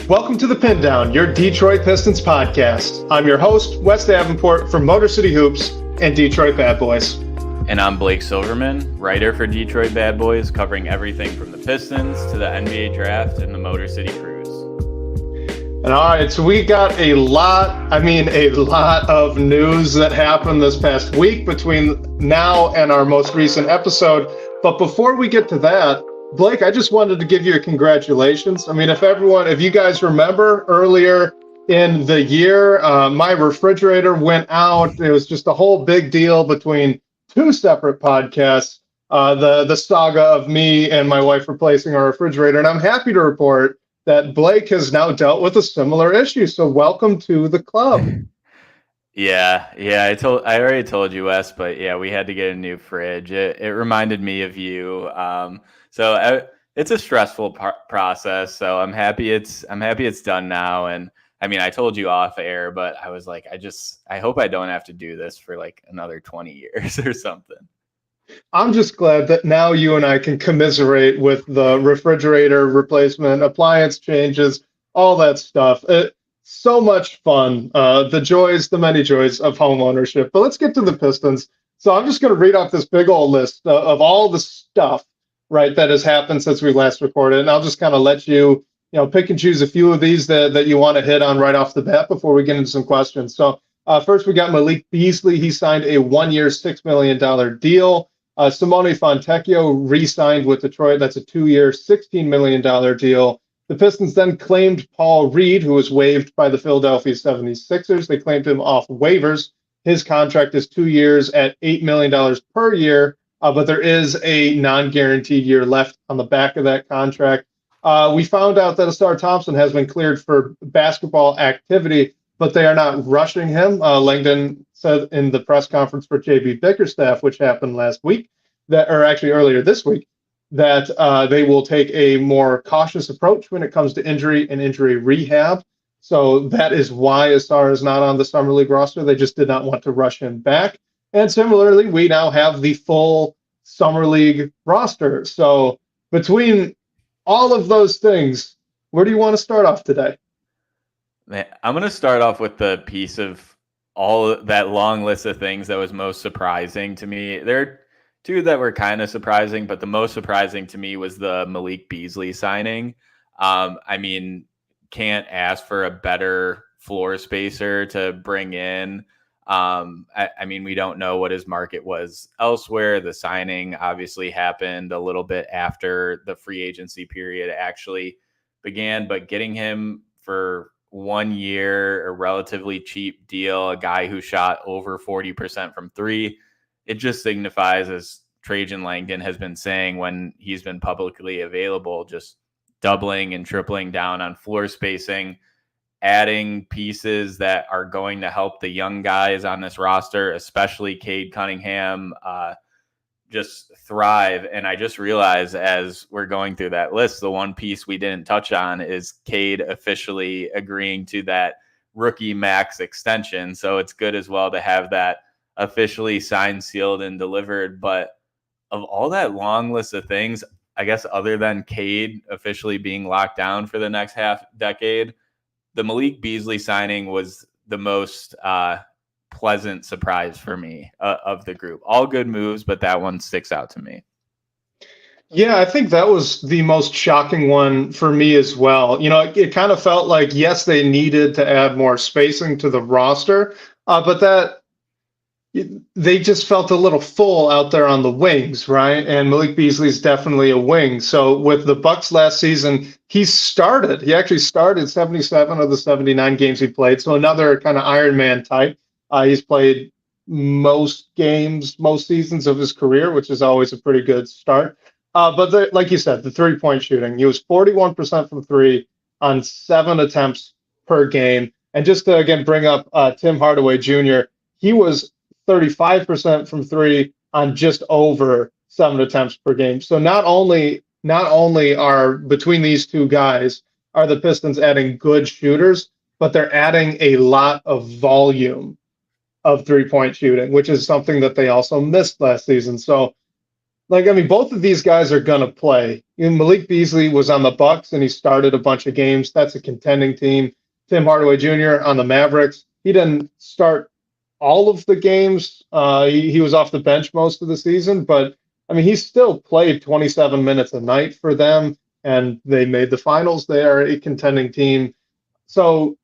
Welcome to the Pindown, your Detroit Pistons podcast. I'm your host, Wes Davenport from Motor City Hoops and Detroit Bad Boys. And I'm Blake Silverman, writer for Detroit Bad Boys, covering everything from the Pistons to the NBA draft and the Motor City Cruise. And all right, so we got a lot of news that happened this past week between now and our most recent episode. But before we get to that, Blake, I just wanted to give you a congratulations. I mean, if you guys remember earlier in the year, my refrigerator went out. It was just a whole big deal between two separate podcasts, the saga of me and my wife replacing our refrigerator. And I'm happy to report that Blake has now dealt with a similar issue. So welcome to the club. Yeah. I already told you, Wes, but yeah, we had to get a new fridge. It reminded me of you. So it's a stressful process. So I'm happy it's done now. And I mean, I told you off air, but I was like, I hope I don't have to do this for like another 20 years or something. I'm just glad that now you and I can commiserate with the refrigerator replacement, appliance changes, all that stuff. So much fun. The many joys of home ownership. But let's get to the Pistons. So I'm just going to read off this big old list of all the stuff, right, that has happened since we last recorded. And I'll just kind of let you, pick and choose a few of these that you want to hit on right off the bat before we get into some questions. So first we got Malik Beasley. He signed a 1-year, $6 million deal. Simone Fontecchio re-signed with Detroit. That's a 2-year, $16 million deal. The Pistons then claimed Paul Reed, who was waived by the Philadelphia 76ers. They claimed him off waivers. His contract is 2 years at $8 million per year, but there is a non-guaranteed year left on the back of that contract. We found out that Asar Thompson has been cleared for basketball activity, but they are not rushing him. Langdon said in the press conference for JB Bickerstaff, which happened earlier this week, that they will take a more cautious approach when it comes to injury and injury rehab. So that is why Asar is not on the Summer League roster. They just did not want to rush him back. And similarly, we now have the full Summer League roster. So between all of those things, where do you want to start off today? Man, I'm going to start off with the piece of all that long list of things that was most surprising to me. There are two that were kind of surprising, but the most surprising to me was the Malik Beasley signing. I mean, can't ask for a better floor spacer to bring in. I mean, we don't know what his market was elsewhere. The signing obviously happened a little bit after the free agency period actually began, but getting him for 1 year, a relatively cheap deal, a guy who shot over 40% from three, it just signifies, as Trajan Langdon has been saying when he's been publicly available, just doubling and tripling down on floor spacing, adding pieces that are going to help the young guys on this roster, especially Cade Cunningham, just thrive. And I just realized as we're going through that list, the one piece we didn't touch on is Cade officially agreeing to that rookie max extension. So it's good as well to have that officially signed, sealed, and delivered. But of all that long list of things, I guess other than Cade officially being locked down for the next half decade, the Malik Beasley signing was the most pleasant surprise for me of the group. All good moves, but that one sticks out to me. Yeah, I think that was the most shocking one for me as well. It kind of felt like, yes, they needed to add more spacing to the roster, but that they just felt a little full out there on the wings, right? And Malik Beasley is definitely a wing. So with the Bucks last season, he actually started 77 of the 79 games he played. So another kind of Iron Man type. He's played most seasons of his career, which is always a pretty good start. But like you said, the 3-point shooting, he was 41% from three on 7 attempts per game. And just to, again, bring up Tim Hardaway Jr., he was 35% from three on just over 7 attempts per game. So not only are between these two guys are the Pistons adding good shooters, but they're adding a lot of volume of 3-point shooting, which is something that they also missed last season. So Like, I mean, both of these guys are gonna play. Malik Beasley was on the Bucks and he started a bunch of games. That's a contending team. Tim Hardaway Jr. on the Mavericks. He didn't start all of the games. He was off the bench most of the season, but I mean, he still played 27 minutes a night for them, and they made the finals. They are a contending team. So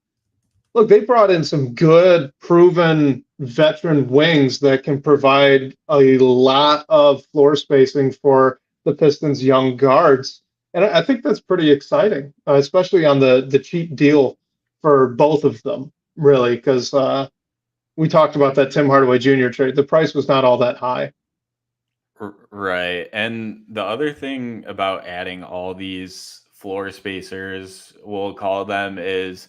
look, they brought in some good, proven veteran wings that can provide a lot of floor spacing for the Pistons' young guards. And I think that's pretty exciting, especially on the cheap deal for both of them, really, because we talked about that Tim Hardaway Jr. trade. The price was not all that high. Right. And the other thing about adding all these floor spacers, we'll call them, is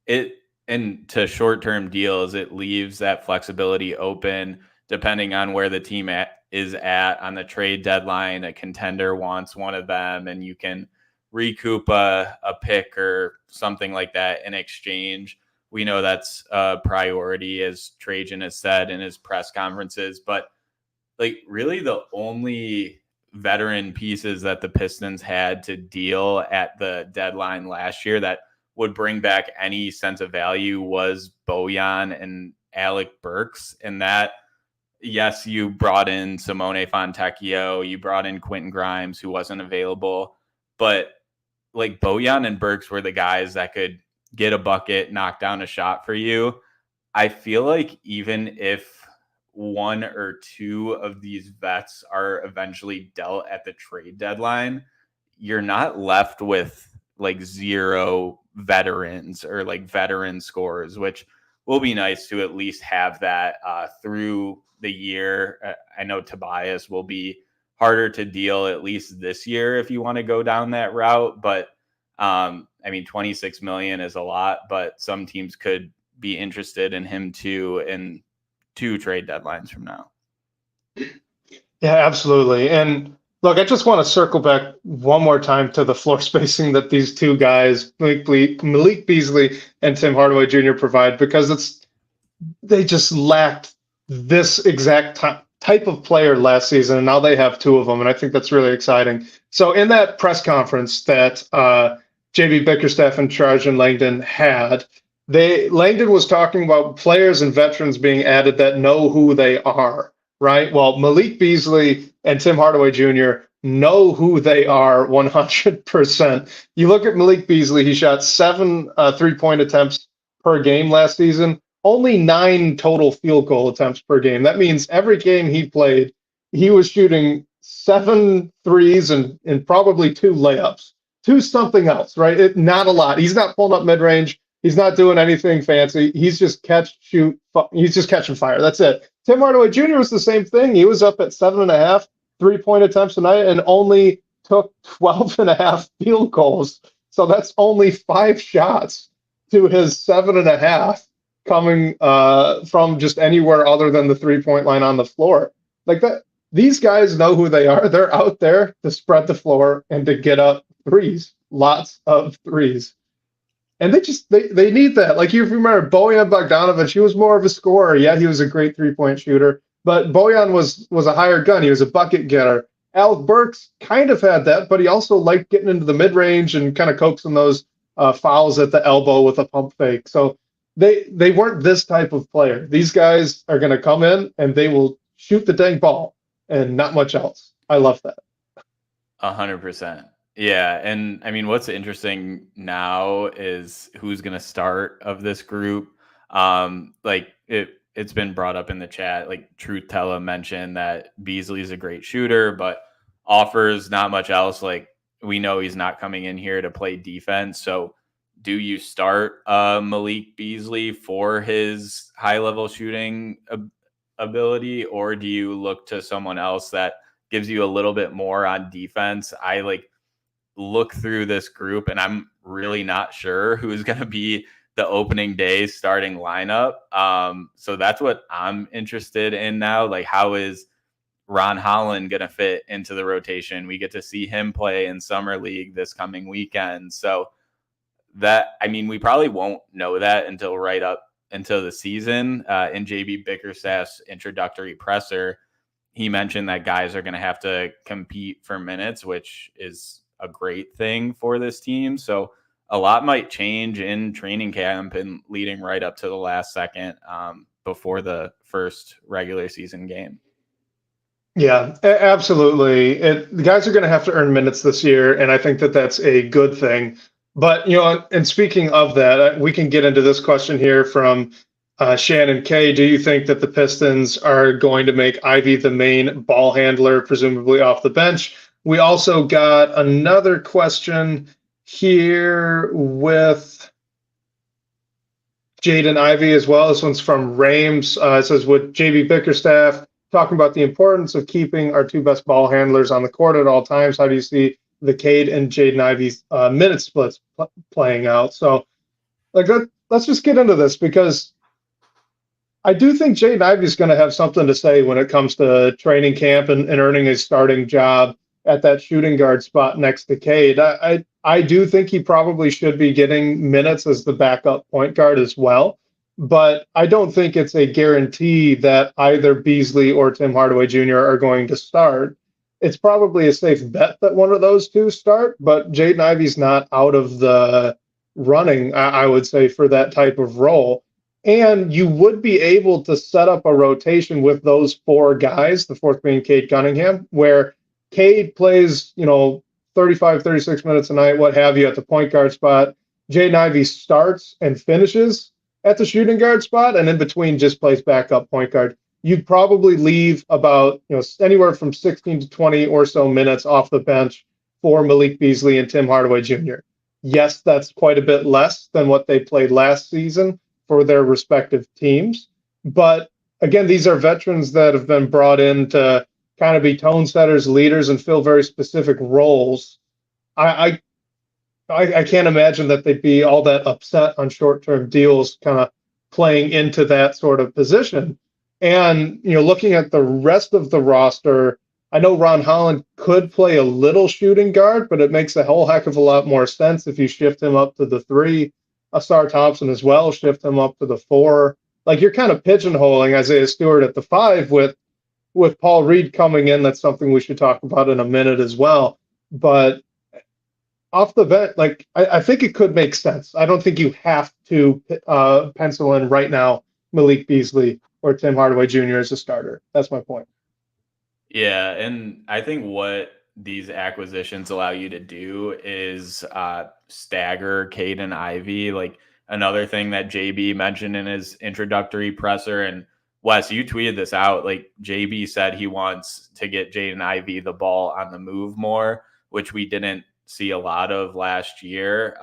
it, and to short-term deals, it leaves that flexibility open depending on where the team is at on the trade deadline. A contender wants one of them, and you can recoup a pick or something like that in exchange. We know that's a priority, as Trajan has said in his press conferences, but like really the only veteran pieces that the Pistons had to deal at the deadline last year that would bring back any sense of value was Bojan and Alec Burks. And that, yes, you brought in Simone Fontecchio, you brought in Quentin Grimes, who wasn't available, but like Bojan and Burks were the guys that could get a bucket, knock down a shot for you. I feel like even if one or two of these vets are eventually dealt at the trade deadline, you're not left with like zero veterans or like veteran scores, which will be nice to at least have that through the year. I know Tobias will be harder to deal at least this year if you want to go down that route, but I mean, 26 million is a lot, but some teams could be interested in him too in 2 trade deadlines from now. Yeah, absolutely. And look, I just want to circle back one more time to the floor spacing that these two guys, Malik Beasley and Tim Hardaway Jr., provide, because they just lacked this exact type of player last season, and now they have two of them, and I think that's really exciting. So in that press conference that JB Bickerstaff and Trajan Langdon had, Langdon was talking about players and veterans being added that know who they are, right? Well, Malik Beasley and Tim Hardaway Jr. know who they are 100%. You look at Malik Beasley, he shot 7 3-point attempts per game last season, only 9 total field goal attempts per game. That means every game he played, he was shooting 7 threes and probably 2 layups, 2 something else, right? Not a lot. He's not pulling up mid-range. He's not doing anything fancy. He's just he's just catching fire. That's it. Tim Hardaway Jr. was the same thing. He was up at 7.5 3-point attempts a night and only took 12.5 field goals. So that's only 5 shots to his 7.5 coming from just anywhere other than the 3-point line on the floor. Like that, these guys know who they are. They're out there to spread the floor and to get up threes, lots of threes. And they need that. Like, you remember Bojan Bogdanovic, he was more of a scorer. Yeah, he was a great 3-point shooter, but Bojan was a higher gun. He was a bucket getter. Alec Burks kind of had that, but he also liked getting into the mid-range and kind of coaxing those fouls at the elbow with a pump fake. So they weren't this type of player. These guys are going to come in and they will shoot the dang ball and not much else. I love that. 100%. Yeah, and I mean, what's interesting now is who's going to start of this group. Like it's been brought up in the chat. Like Truth Tella mentioned that Beasley's a great shooter, but offers not much else. Like, we know he's not coming in here to play defense. So do you start Malik Beasley for his high level shooting ability, or do you look to someone else that gives you a little bit more on defense? I look through this group and I'm really not sure who's going to be the opening day starting lineup. So that's what I'm interested in now. Like, how is Ron Holland going to fit into the rotation? We get to see him play in Summer League this coming weekend. So that, I mean, we probably won't know that until right up until the season. In JB Bickerstaff's introductory presser, he mentioned that guys are going to have to compete for minutes, which is a great thing for this team. So a lot might change in training camp and leading right up to the last second before the first regular season game. Yeah, absolutely. The guys are going to have to earn minutes this year, and I think that that's a good thing. But, and speaking of that, we can get into this question here from Shannon K. Do you think that the Pistons are going to make Ivy the main ball handler, presumably off the bench? We also got another question here with Jaden Ivey as well. This one's from Rames. It says, would JB Bickerstaff talking about the importance of keeping our two best ball handlers on the court at all times? How do you see the Cade and Jaden Ivey's minute splits playing out? So, let's just get into this, because I do think Jaden Ivey's going to have something to say when it comes to training camp and earning a starting job at that shooting guard spot next to Cade. I do think he probably should be getting minutes as the backup point guard as well, but I don't think it's a guarantee that either Beasley or Tim Hardaway Jr. are going to start. It's probably a safe bet that one of those two start, but Jaden Ivey's not out of the running, I would say, for that type of role. And you would be able to set up a rotation with those four guys, the fourth being Cade Cunningham, where Cade plays, 35, 36 minutes a night, what have you, at the point guard spot. Jaden Ivey starts and finishes at the shooting guard spot, and in between just plays backup point guard. You'd probably leave about, anywhere from 16 to 20 or so minutes off the bench for Malik Beasley and Tim Hardaway Jr. Yes, that's quite a bit less than what they played last season for their respective teams. But again, these are veterans that have been brought in to kind of be tone setters, leaders, and fill very specific roles. I can't imagine that they'd be all that upset on short-term deals kind of playing into that sort of position. And, looking at the rest of the roster, I know Ron Holland could play a little shooting guard, but it makes a whole heck of a lot more sense if you shift him up to the 3. Asar Thompson as well, shift him up to the 4. Like, you're kind of pigeonholing Isaiah Stewart at the 5 with Paul Reed coming in. That's something we should talk about in a minute as well. But off the bench, I think it could make sense. I don't think you have to pencil in right now Malik Beasley or Tim Hardaway Jr. as a starter. That's my point. Yeah, and I think what these acquisitions allow you to do is stagger Cade and Ivy. Like, another thing that JB mentioned in his introductory presser, and Wes, you tweeted this out, like JB said he wants to get Jaden Ivey the ball on the move more, which we didn't see a lot of last year.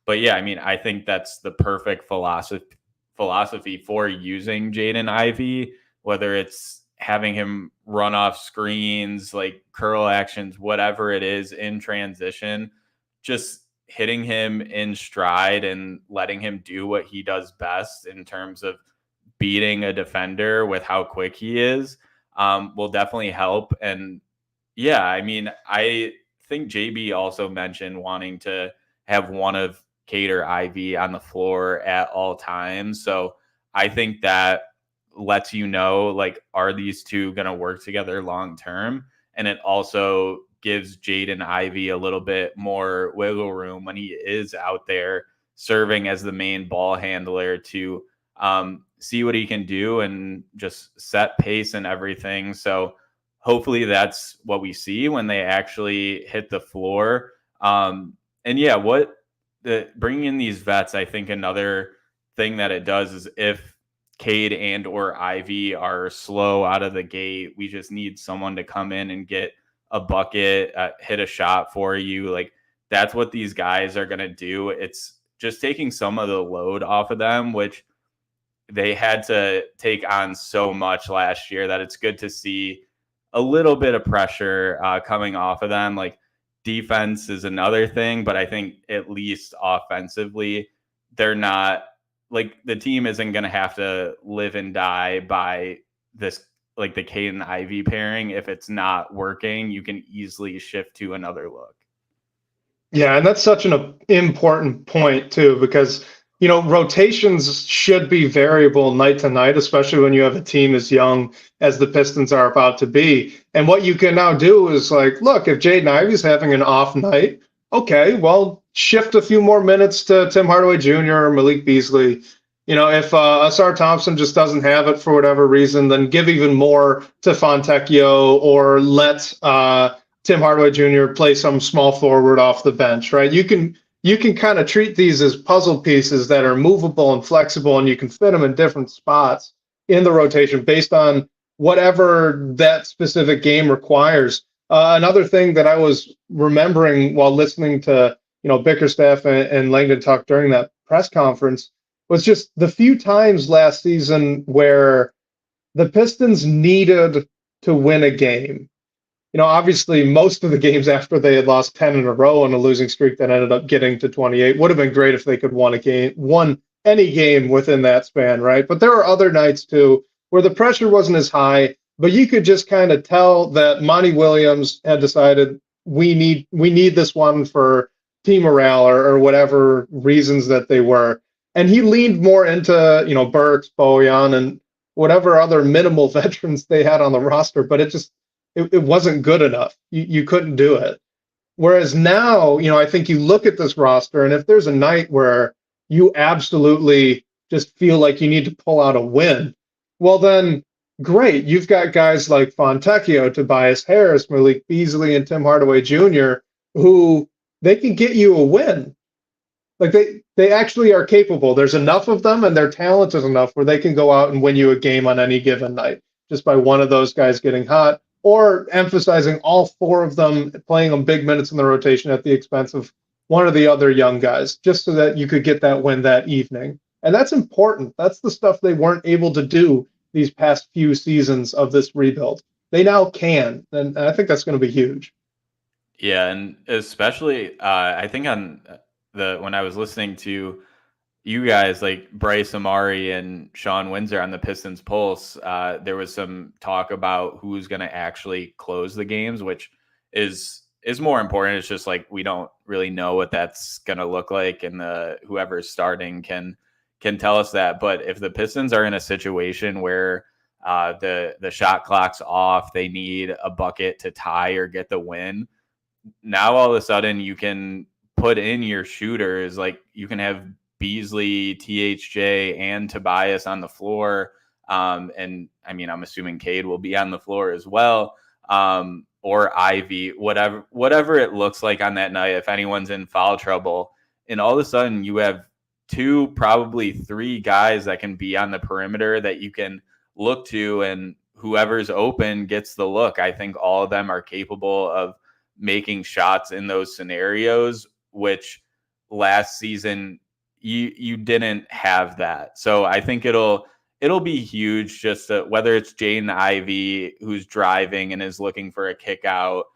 But yeah, I mean, I think that's the perfect philosophy for using Jaden Ivey, whether it's having him run off screens, like curl actions, whatever it is in transition, just hitting him in stride and letting him do what he does best in terms of beating a defender with how quick he is, will definitely help. And yeah, I mean, I think JB also mentioned wanting to have one of Cade or Ivy on the floor at all times. So I think that lets you know, like, are these two going to work together long term? And it also gives Jaden Ivey a little bit more wiggle room when he is out there serving as the main ball handler to see what he can do and just set pace and everything. So hopefully that's what we see when they actually hit the floor. And yeah, bringing in these vets, I think another thing that it does is if Cade and or Ivy are slow out of the gate, we just need someone to come in and get a bucket, hit a shot for you. Like, that's what these guys are going to do. It's just taking some of the load off of them, which they had to take on so much last year, that it's good to see a little bit of pressure coming off of them. Like, defense is another thing, but I think at least offensively, they're not, like, the team isn't going to have to live and die by this, like the Cade and Ivy pairing. If it's not working, you can easily shift to another look. Yeah, and that's such an important point too, because rotations should be variable night to night, especially when you have a team as young as the Pistons are about to be. And what you can now do is like, look, if Jaden Ivey's having an off night, okay, well, shift a few more minutes to Tim Hardaway Jr. or Malik Beasley. If Asar Thompson just doesn't have it for whatever reason, then give even more to Fontecchio or let Tim Hardaway Jr. play some small forward off the bench, right? You can kind of treat these as puzzle pieces that are movable and flexible, and you can fit them in different spots in the rotation based on whatever that specific game requires. Another thing that I was remembering while listening to Bickerstaff and Langdon talk during that press conference was just the few times last season where the Pistons needed to win a game. Obviously, most of the games after they had lost 10 in a row on a losing streak that ended up getting to 28 would have been great if they could won any game within that span, right? But there were other nights too where the pressure wasn't as high, but you could just kind of tell that Monty Williams had decided we need this one for team morale or whatever reasons that they were. And he leaned more into, Burks, Bojan, and whatever other minimal veterans they had on the roster, but it wasn't good enough. You couldn't do it. Whereas now, I think you look at this roster, and if there's a night where you absolutely just feel like you need to pull out a win, well then, great. You've got guys like Fontecchio, Tobias Harris, Malik Beasley, and Tim Hardaway Jr., who they can get you a win. Like they actually are capable. There's enough of them, and they're talented enough where they can go out and win you a game on any given night just by one of those guys getting hot, or emphasizing all four of them, playing them big minutes in the rotation at the expense of one of the other young guys, just so that you could get that win that evening. And that's important. That's the stuff they weren't able to do these past few seasons of this rebuild. They now can, and I think that's going to be huge. Yeah, and especially I think on when I was listening to you guys like Bryce Amari and Sean Windsor on the Pistons Pulse, there was some talk about who's going to actually close the games, which is more important. It's just like we don't really know what that's going to look like, and whoever's starting can tell us that. But if the Pistons are in a situation where the shot clock's off, they need a bucket to tie or get the win, now all of a sudden you can put in your shooters. Like you can have Beasley, THJ, and Tobias on the floor. And I mean, I'm assuming Cade will be on the floor as well. Or Ivy, whatever it looks like on that night, if anyone's in foul trouble. And all of a sudden you have 2, probably 3 guys that can be on the perimeter that you can look to, and whoever's open gets the look. I think all of them are capable of making shots in those scenarios, which last season you didn't have that. So I think it'll be huge, just whether it's Jaden Ivey who's driving and is looking for a kick out.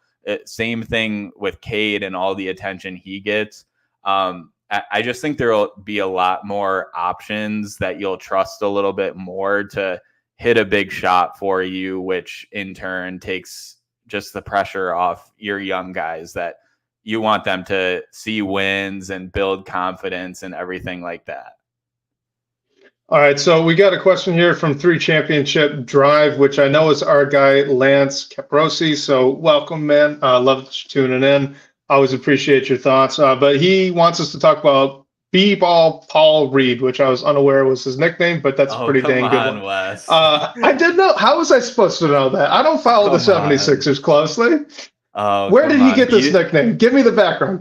Same thing with Cade and all the attention he gets. I just think there will be a lot more options that you'll trust a little bit more to hit a big shot for you, which in turn takes just the pressure off your young guys that you want them to see wins and build confidence and everything like that. All right, so we got a question here from 3 Championship Drive, which I know is our guy, Lance Caprosi. So welcome, man. Love that you're tuning in. Always appreciate your thoughts. But he wants us to talk about B-Ball Paul Reed, which I was unaware was his nickname, but that's a pretty dang good one. Wes. I didn't know. How was I supposed to know that? I don't follow the 76ers closely. Where did he get this nickname? Give me the background.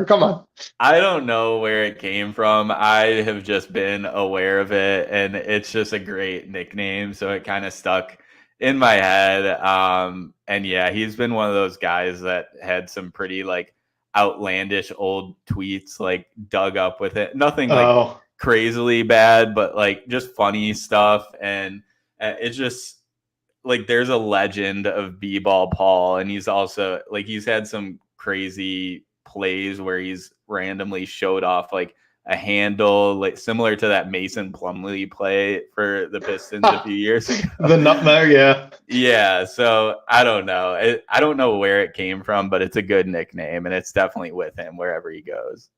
Come on. I don't know where it came from. I have just been aware of it, and it's just a great nickname. So it kind of stuck in my head. And yeah, he's been one of those guys that had some pretty like outlandish old tweets, like dug up with it. Nothing like crazily bad, but like just funny stuff. And it's just like there's a legend of B-Ball Paul, and he's also like he's had some crazy plays where he's randomly showed off like a handle like similar to that Mason Plumlee play for the Pistons a few years ago. The nutmeg, yeah. Yeah, so I don't know. I don't know where it came from, but it's a good nickname, and it's definitely with him wherever he goes.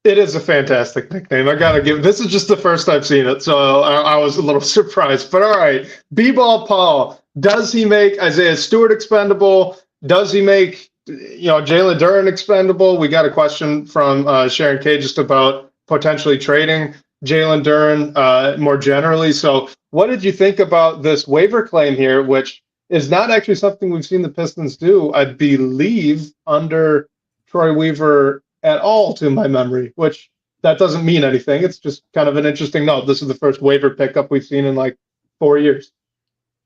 It is a fantastic nickname. I gotta give. This is just the first I've seen it, so I was a little surprised. But all right, B-ball Paul. Does he make Isaiah Stewart expendable? Does he make Jalen Duren expendable? We got a question from Sharon K just about potentially trading Jalen Duren more generally. So, what did you think about this waiver claim here, which is not actually something we've seen the Pistons do, I believe, under Troy Weaver at all, to my memory, which that doesn't mean anything. It's just kind of an interesting note. This is the first waiver pickup we've seen in like 4 years.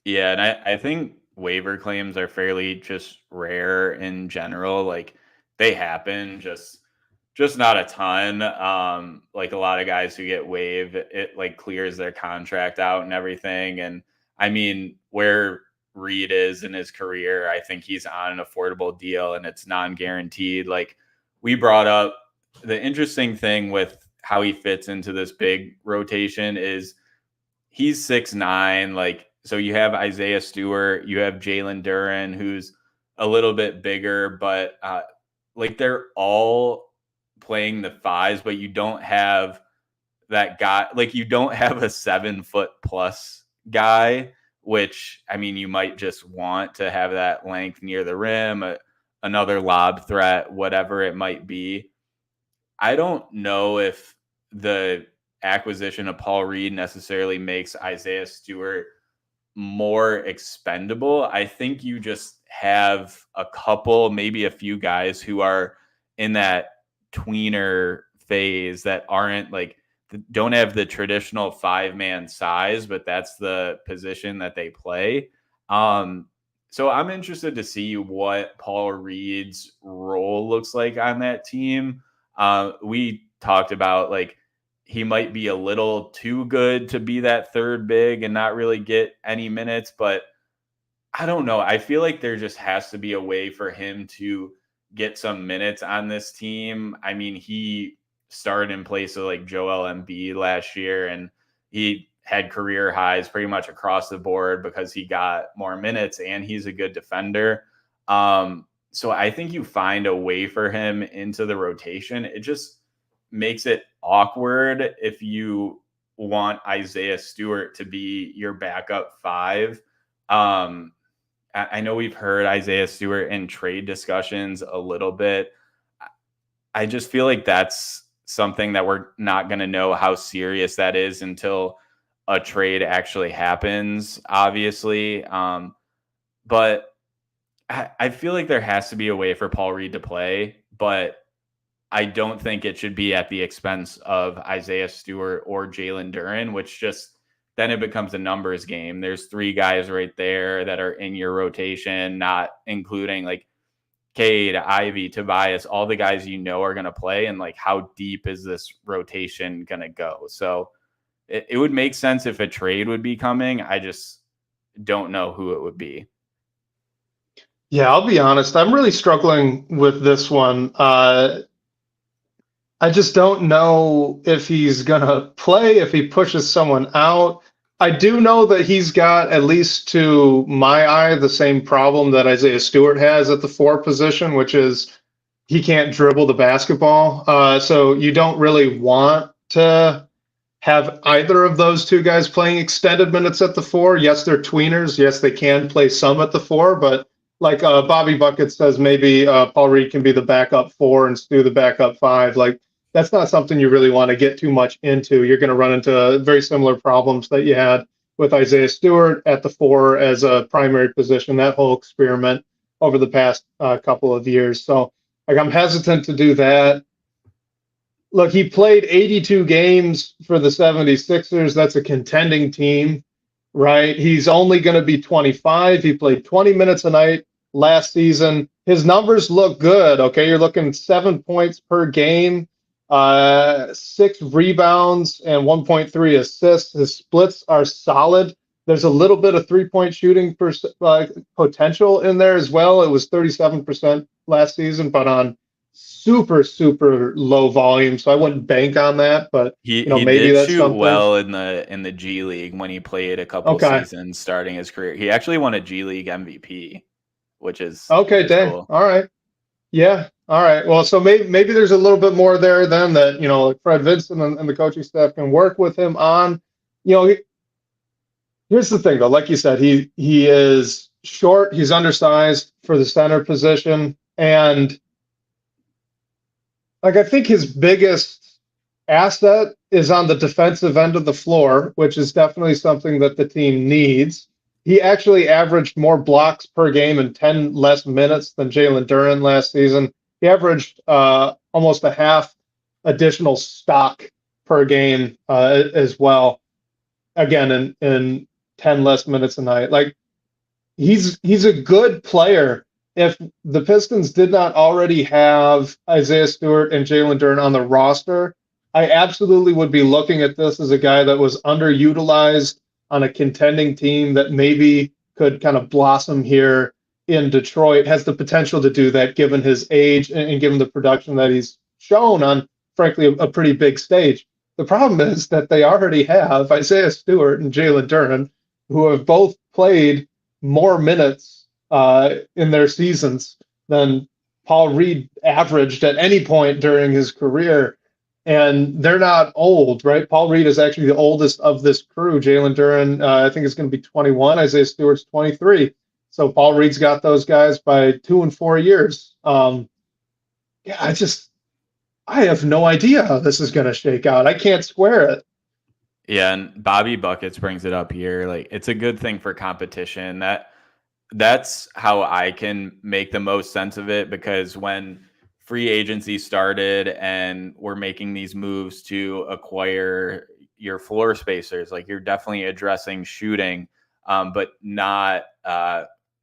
Yeah, and I think waiver claims are fairly just rare in general. Like they happen, just not a ton. Like a lot of guys who get waived, it like clears their contract out and everything. And I mean, where Reed is in his career, I think he's on an affordable deal and it's non-guaranteed. Like we brought up, the interesting thing with how he fits into this big rotation is he's 6'9". Like, so you have Isaiah Stewart, you have Jalen Duren, who's a little bit bigger, but like they're all playing the fives, but you don't have that guy. Like you don't have a 7-foot plus guy, which I mean, you might just want to have that length near the rim, another lob threat, whatever it might be. I don't know if the acquisition of Paul Reed necessarily makes Isaiah Stewart more expendable. I think you just have a couple, maybe a few guys who are in that tweener phase that aren't like, don't have the traditional 5-man size, but that's the position that they play. So I'm interested to see what Paul Reed's role looks like on that team. We talked about like he might be a little too good to be that third big and not really get any minutes, but I don't know. I feel like there just has to be a way for him to get some minutes on this team. I mean, he started in place of like Joel Embiid last year, and he had career highs pretty much across the board because he got more minutes and he's a good defender. So I think you find a way for him into the rotation. It just makes it awkward if you want Isaiah Stewart to be your backup 5. I know we've heard Isaiah Stewart in trade discussions a little bit. I just feel like that's something that we're not going to know how serious that is until a trade actually happens, obviously. But I feel like there has to be a way for Paul Reed to play, but I don't think it should be at the expense of Isaiah Stewart or Jalen Duren, which just then it becomes a numbers game. There's 3 guys right there that are in your rotation, not including like Cade, Ivy, Tobias, all the guys you know are going to play. And like, how deep is this rotation going to go? So it would make sense if a trade would be coming. I just don't know who it would be. Yeah, I'll be honest. I'm really struggling with this one. I just don't know if he's going to play, if he pushes someone out. I do know that he's got, at least to my eye, the same problem that Isaiah Stewart has at the 4 position, which is he can't dribble the basketball. So you don't really want to have either of those 2 guys playing extended minutes at the 4. Yes, they're tweeners. Yes, they can play some at the 4, but like Bobby Bucket says, maybe Paul Reed can be the backup 4 and Stu the backup 5. Like, that's not something you really want to get too much into. You're going to run into very similar problems that you had with Isaiah Stewart at the 4 as a primary position, that whole experiment over the past couple of years. So like, I'm hesitant to do that. Look, he played 82 games for the 76ers. That's a contending team, right? He's only going to be 25. He played 20 minutes a night last season. His numbers look good, okay? You're looking 7 points per game. 6 rebounds and 1.3 assists. His splits are solid. There's a little bit of 3-point shooting potential in there as well. It was 37% last season, but on super low volume. So I wouldn't bank on that. But he maybe did that's shoot something. well in the G League when he played a couple seasons starting his career. He actually won a G League MVP, which is okay. Dang. Cool. All right. Yeah. All right. Well, so maybe there's a little bit more there then that, like Fred Vincent and the coaching staff can work with him on. Here's the thing though, like you said, he is short, he's undersized for the center position, and like I think his biggest asset is on the defensive end of the floor, which is definitely something that the team needs. He actually averaged more blocks per game in 10 less minutes than Jalen Duren last season. He averaged almost a half additional stock per game as well. Again, in 10 less minutes a night. Like he's a good player. If the Pistons did not already have Isaiah Stewart and Jalen Duren on the roster, I absolutely would be looking at this as a guy that was underutilized on a contending team that maybe could kind of blossom here in Detroit, has the potential to do that given his age and given the production that he's shown on, frankly, a pretty big stage. The problem is that they already have Isaiah Stewart and Jalen Duren, who have both played more minutes in their seasons than Paul Reed averaged at any point during his career. And they're not old, right? Paul Reed is actually the oldest of this crew. Jalen Duren, I think, is going to be 21. Isaiah Stewart's 23. So Paul Reed's got those guys by 2 and 4 years. I have no idea how this is going to shake out. I can't square it. Yeah, and Bobby Buckets brings it up here. Like, it's a good thing for competition. That's how I can make the most sense of it, because when free agency started and we're making these moves to acquire your floor spacers, like you're definitely addressing shooting, but not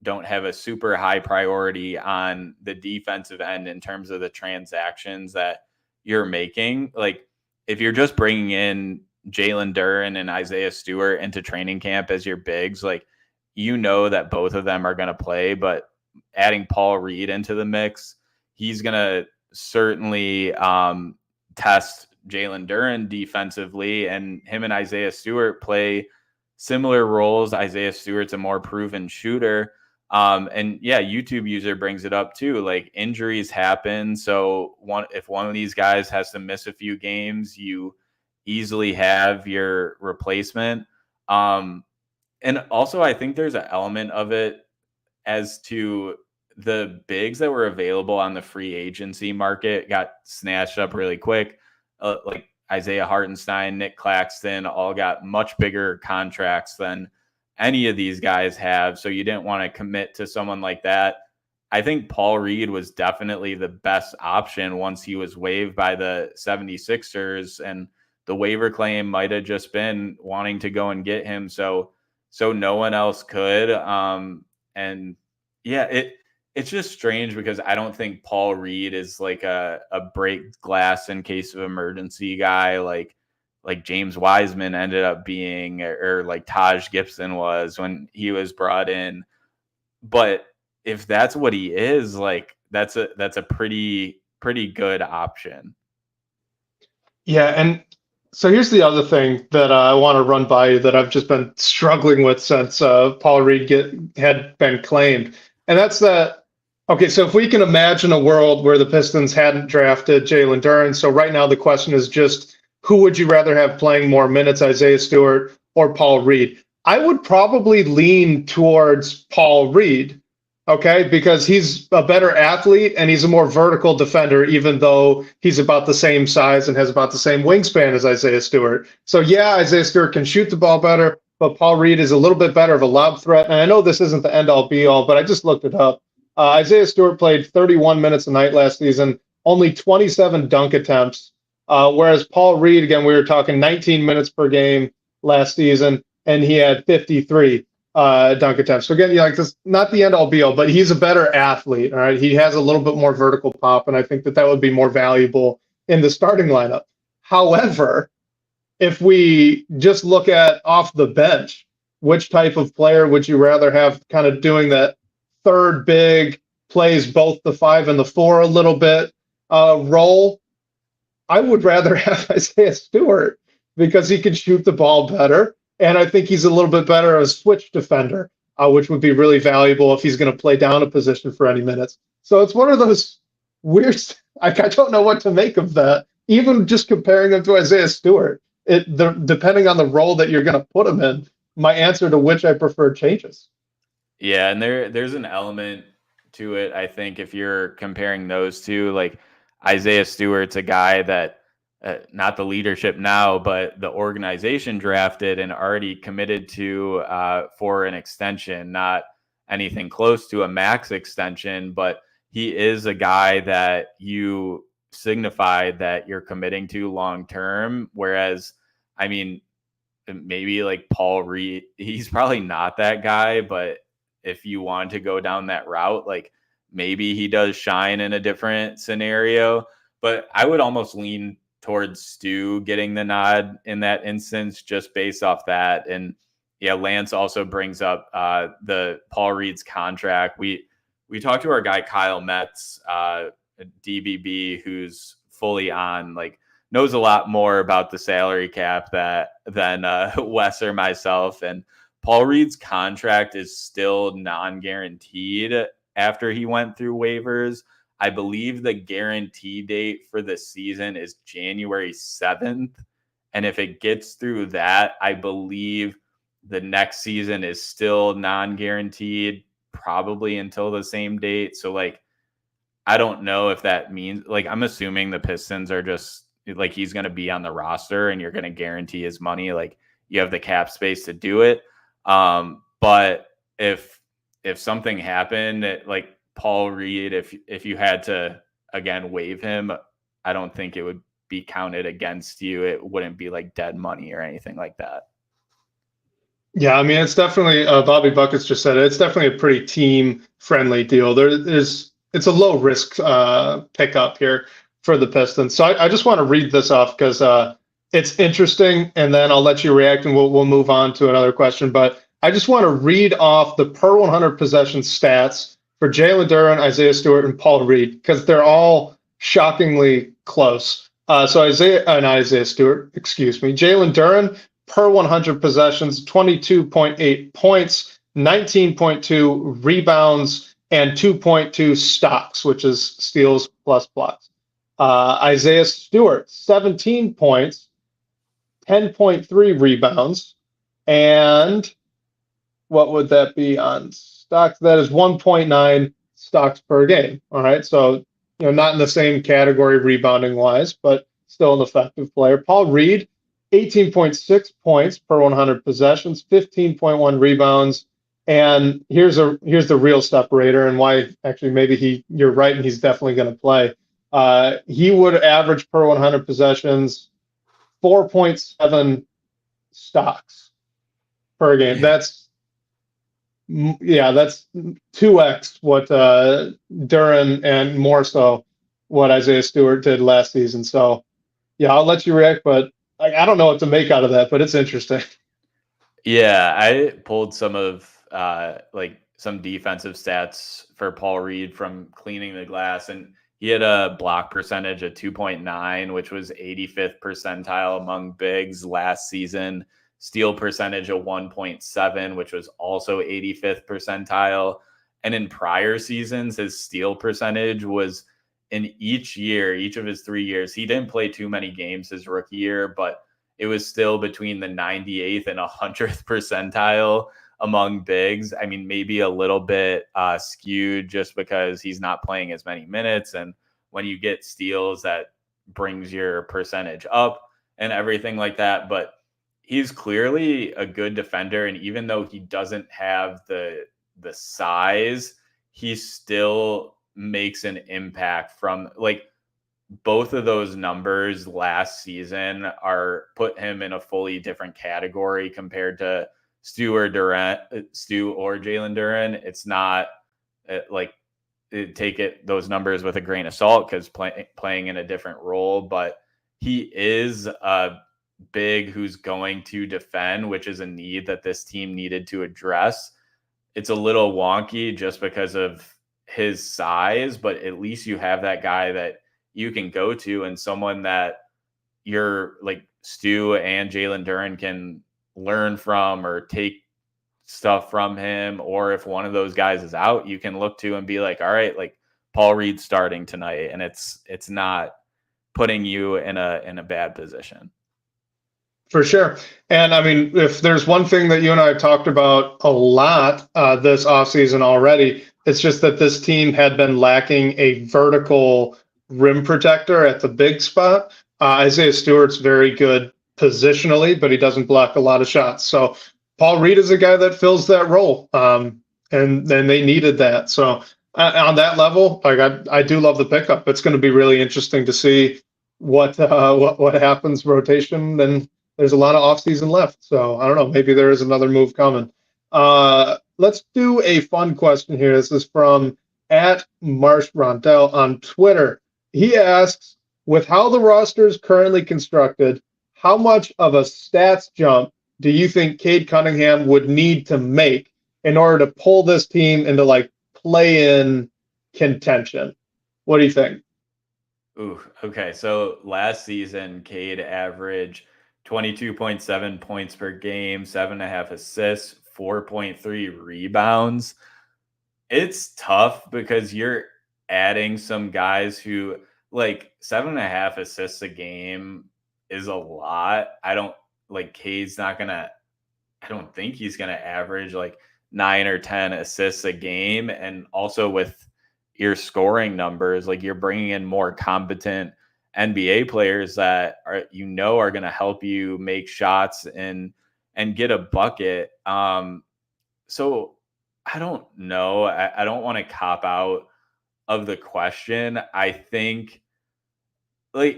don't have a super high priority on the defensive end in terms of the transactions that you're making. Like if you're just bringing in Jalen Duren and Isaiah Stewart into training camp as your bigs, like that both of them are going to play, but adding Paul Reed into the mix, he's going to certainly test Jalen Duren defensively, and him and Isaiah Stewart play similar roles. Isaiah Stewart's a more proven shooter. And yeah, YouTube user brings it up too. Like injuries happen. So if one of these guys has to miss a few games, you easily have your replacement. And also I think there's an element of it as to the bigs that were available on the free agency market got snatched up really quick. Like Isaiah Hartenstein, Nick Claxton, all got much bigger contracts than any of these guys have. So you didn't want to commit to someone like that. I think Paul Reed was definitely the best option once he was waived by the 76ers, and the waiver claim might have just been wanting to go and get him. So no one else could. And yeah, it's just strange because I don't think Paul Reed is like a break glass in case of emergency guy like James Wiseman ended up being, or like Taj Gibson was when he was brought in. But if that's what he is, like that's a pretty good option. Yeah, and so here's the other thing that I want to run by you that I've just been struggling with since Paul Reed had been claimed, and that's that. Okay, so if we can imagine a world where the Pistons hadn't drafted Jalen Duren, so right now the question is just who would you rather have playing more minutes, Isaiah Stewart or Paul Reed? I would probably lean towards Paul Reed, okay, because he's a better athlete and he's a more vertical defender, even though he's about the same size and has about the same wingspan as Isaiah Stewart. So yeah, Isaiah Stewart can shoot the ball better, but Paul Reed is a little bit better of a lob threat. And I know this isn't the end-all be-all, but I just looked it up. Isaiah Stewart played 31 minutes a night last season, only 27 dunk attempts, whereas Paul Reed, again, we were talking 19 minutes per game last season, and he had 53 dunk attempts. So again, this not the end-all be-all, but he's a better athlete. All right, he has a little bit more vertical pop, and I think that would be more valuable in the starting lineup. However, if we just look at off the bench, which type of player would you rather have kind of doing that third big, plays both the 5 and the 4 a little bit role? I would rather have Isaiah Stewart because he can shoot the ball better. And I think he's a little bit better as a switch defender, which would be really valuable if he's going to play down a position for any minutes. So it's one of those we're I don't know what to make of that. Even just comparing him to Isaiah Stewart, depending on the role that you're going to put him in, my answer to which I prefer changes. Yeah, and there's an element to it. I think if you're comparing those two, like Isaiah Stewart's a guy that not the leadership now, but the organization drafted and already committed to for an extension, not anything close to a max extension, but he is a guy that you signify that you're committing to long term. Whereas, I mean, maybe like Paul Reed, he's probably not that guy, but if you want to go down that route, like maybe he does shine in a different scenario. But I would almost lean towards Stu getting the nod in that instance, just based off that. And yeah, Lance also brings up the Paul Reed's contract. We talked to our guy Kyle Metz, DBB, who's fully on, like, knows a lot more about the salary cap than Wes or myself. And Paul Reed's contract is still non-guaranteed after he went through waivers. I believe the guarantee date for the season is January 7th. And if it gets through that, I believe the next season is still non-guaranteed, probably until the same date. So, like, I don't know if that means, like, I'm assuming the Pistons are just, like, he's going to be on the roster and you're going to guarantee his money. Like, you have the cap space to do it. But if something happened, like Paul Reed, if you had to again waive him, I don't think it would be counted against you. It wouldn't be like dead money or anything like that. Yeah, I mean, it's definitely Bobby Buckets just said it. It's definitely a pretty team friendly deal. It's a low risk pickup here for the Pistons. So I just want to read this off because it's interesting, and then I'll let you react, and we'll move on to another question. But I just want to read off the per 100 possession stats for Jalen Duren, Isaiah Stewart, and Paul Reed because they're all shockingly close. So Isaiah Stewart, excuse me, Jalen Duren per 100 possessions, 22.8 points, 19.2 rebounds, and 2.2 stocks, which is steals plus blocks. Isaiah Stewart, 17 points, 10.3 rebounds, and what would that be on stocks? That is 1.9 stocks per game. All right, so not in the same category rebounding wise, but still an effective player. Paul Reed, 18.6 points per 100 possessions, 15.1 rebounds, and here's the real separator and why actually maybe you're right and he's definitely going to play. He would average per 100 possessions 4.7 stocks per game. That's 2x what Duren and more so what Isaiah Stewart did last season. So yeah, I'll let you react, but I don't know what to make out of that, but it's interesting. Yeah, I pulled some of some defensive stats for Paul Reed from cleaning the glass, and he had a block percentage of 2.9, which was 85th percentile among bigs last season. Steal percentage of 1.7, which was also 85th percentile. And in prior seasons, his steal percentage was in each of his 3 years. He didn't play too many games his rookie year, but it was still between the 98th and 100th percentile among bigs. I mean, maybe a little bit skewed just because he's not playing as many minutes. And when you get steals, that brings your percentage up and everything like that. But he's clearly a good defender. And even though he doesn't have the size, he still makes an impact from, like, both of those numbers last season put him in a fully different category compared to Stu or Jalen Duren. It's not those numbers with a grain of salt because playing in a different role, but he is a big who's going to defend, which is a need that this team needed to address. It's a little wonky just because of his size, but at least you have that guy that you can go to and someone that you're like Stu and Jalen Duren can learn from or take stuff from him. Or if one of those guys is out, you can look to and be like, all right, like Paul Reed starting tonight, and it's not putting you in a bad position. For sure. And I mean, if there's one thing that you and I have talked about a lot this offseason already, it's just that this team had been lacking a vertical rim protector at the big spot. Isaiah Stewart's very good positionally, but he doesn't block a lot of shots. So Paul Reed is a guy that fills that role, and then they needed that. So on that level, like I do love the pickup. It's going to be really interesting to see what happens rotation, and there's a lot of offseason left. So I don't know, maybe there is another move coming. Let's do a fun question here. This is from @Marsh_Rondell on Twitter. He asks, with how the roster is currently constructed, how much of a stats jump do you think Cade Cunningham would need to make in order to pull this team into like play-in contention? What do you think? Ooh, okay. So last season, Cade averaged 22.7 points per game, 7.5 assists, 4.3 rebounds. It's tough because you're adding some guys who, like, 7.5 assists a game is a lot. Cade's not gonna, I don't think he's gonna average like 9 or 10 assists a game. And also with your scoring numbers, like, you're bringing in more competent NBA players that are going to help you make shots and get a bucket. So I don't know. I don't want to cop out of the question. I think I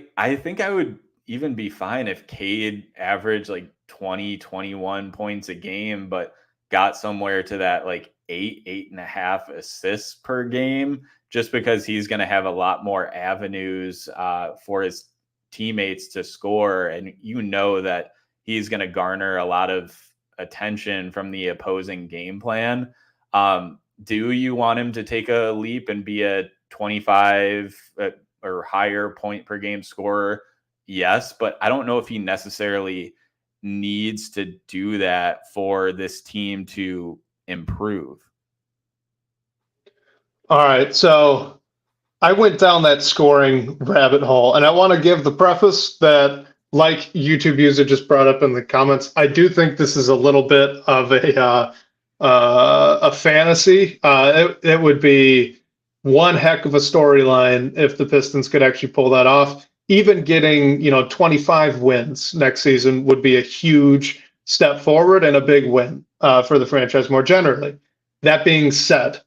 would even be fine if Cade averaged like 20, 21 points a game, but got somewhere to that like 8.5 assists per game, just because he's going to have a lot more avenues for his teammates to score. And that he's going to garner a lot of attention from the opposing game plan. Do you want him to take a leap and be a 25 or higher point per game scorer? Yes, but I don't know if he necessarily needs to do that for this team to improve. All right, so I went down that scoring rabbit hole, and I want to give the preface that, like YouTube user just brought up in the comments, I do think this is a little bit of a fantasy. It would be one heck of a storyline if the Pistons could actually pull that off. Even getting 25 wins next season would be a huge step forward and a big win for the franchise more generally. That being said,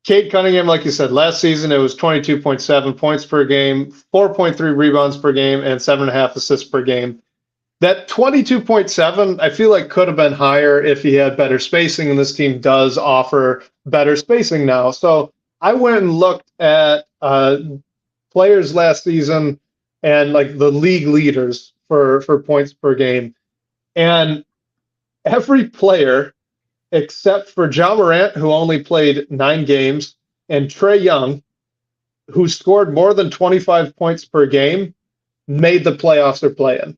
Cade Cunningham, like you said, last season it was 22.7 points per game, 4.3 rebounds per game, and 7.5 assists per game. That 22.7, I feel like could have been higher if he had better spacing, and this team does offer better spacing now. So I went and looked at players last season and like the league leaders for points per game. And every player except for Ja Morant, who only played 9 games, and Trae Young, who scored more than 25 points per game, made the playoffs or play-in.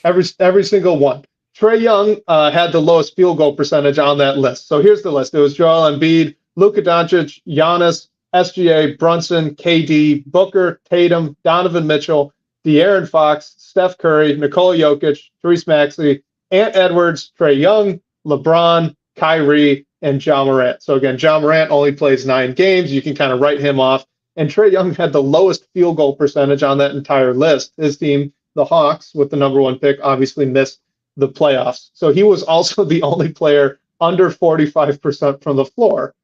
Every single one. Trae Young had the lowest field goal percentage on that list. So here's the list. It was Joel Embiid, Luka Doncic, Giannis, SGA, Brunson, KD, Booker, Tatum, Donovan Mitchell, De'Aaron Fox, Steph Curry, Nikola Jokic, Therese Maxey, Ant Edwards, Trae Young, LeBron, Kyrie, and Ja Morant. So again, Ja Morant only plays 9 games. You can kind of write him off. And Trae Young had the lowest field goal percentage on that entire list. His team, the Hawks, with the number 1 pick, obviously missed the playoffs. So he was also the only player under 45% from the floor.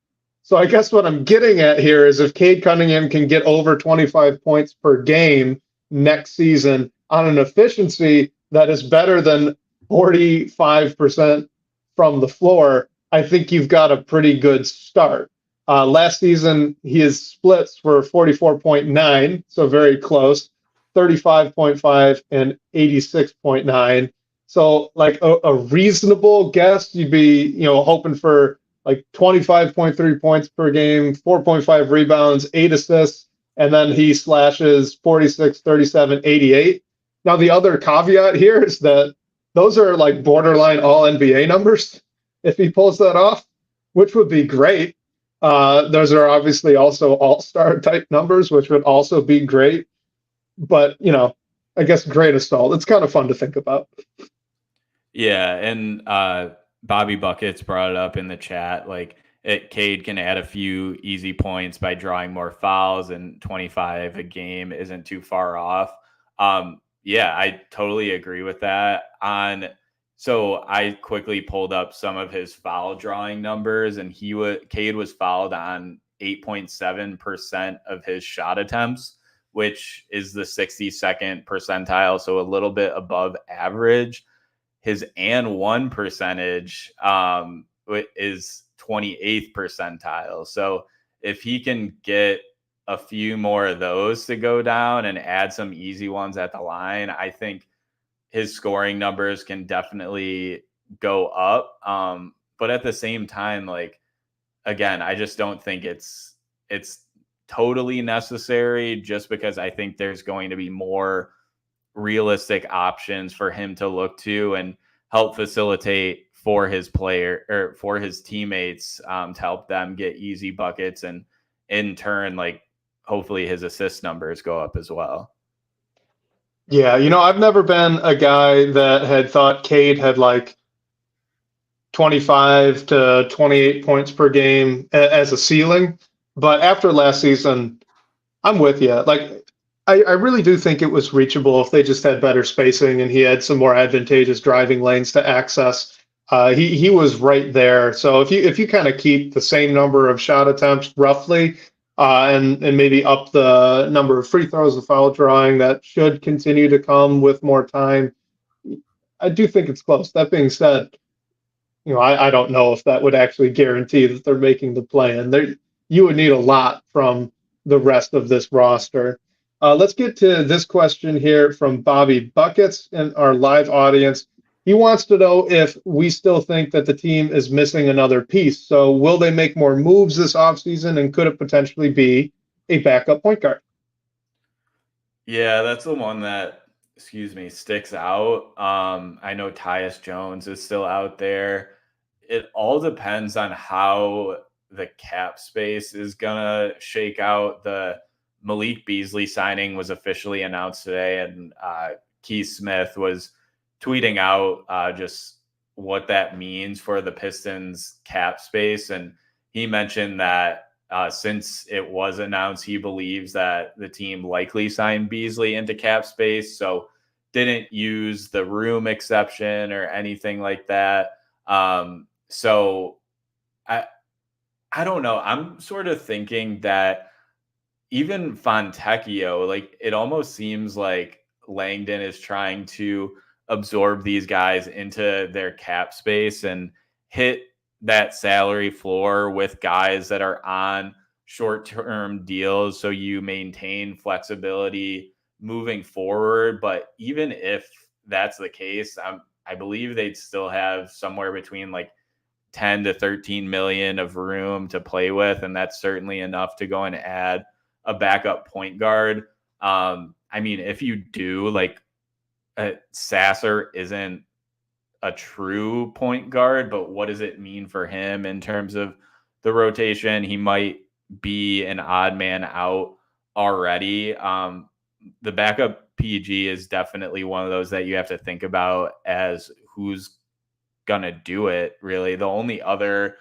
So I guess what I'm getting at here is if Cade Cunningham can get over 25 points per game next season on an efficiency that is better than 45% from the floor, I think you've got a pretty good start. Last season, his splits were 44.9, so very close, 35.5 and 86.9. So like a reasonable guess, you'd be hoping for like 25.3 points per game, 4.5 rebounds, 8 assists, and then he slashes 46, 37, 88. Now, the other caveat here is that those are like borderline all NBA numbers if he pulls that off, which would be great. Those are obviously also all-star type numbers, which would also be great. But, I guess grain of salt. It's kind of fun to think about. Yeah, and Bobby Buckets brought it up in the chat. Like, Cade can add a few easy points by drawing more fouls, and 25 a game isn't too far off. Yeah, I totally agree with that. So I quickly pulled up some of his foul drawing numbers, and Cade was fouled on 8.7% of his shot attempts, which is the 62nd percentile, so a little bit above average. His and one percentage is 28th percentile. So if he can get a few more of those to go down and add some easy ones at the line, I think his scoring numbers can definitely go up. But at the same time, like, again, I just don't think it's totally necessary, just because I think there's going to be more realistic options for him to look to and help facilitate for his player or for his teammates, to help them get easy buckets, and in turn, like, hopefully his assist numbers go up as well. Yeah, I've never been a guy that had thought Cade had like 25 to 28 points per game as a ceiling. But after last season, I'm with you. Like, I really do think it was reachable if they just had better spacing and he had some more advantageous driving lanes to access. He was right there. So if you kind of keep the same number of shot attempts roughly, and maybe up the number of free throws, the foul drawing, that should continue to come with more time. I do think it's close. That being said, I don't know if that would actually guarantee that they're making the play-in. You would need a lot from the rest of this roster. Let's get to this question here from Bobby Buckets in our live audience. He wants to know if we still think that the team is missing another piece. So will they make more moves this offseason, and could it potentially be a backup point guard? Yeah, that's the one that, sticks out. I know Tyus Jones is still out there. It all depends on how the cap space is going to shake out. The Malik Beasley signing was officially announced today, and Keith Smith was tweeting out just what that means for the Pistons cap space. And he mentioned that since it was announced, he believes that the team likely signed Beasley into cap space, so didn't use the room exception or anything like that. So I don't know. I'm sort of thinking that even Fontecchio, like, it almost seems like Langdon is trying to absorb these guys into their cap space and hit that salary floor with guys that are on short-term deals, so you maintain flexibility moving forward. But even if that's the case, I believe they'd still have somewhere between like 10 to 13 million of room to play with, and that's certainly enough to go and add a backup point guard. I mean, if you do, like, Sasser isn't a true point guard, but what does it mean for him in terms of the rotation? He might be an odd man out already. The backup PG is definitely one of those that you have to think about as who's going to do it, really. The only other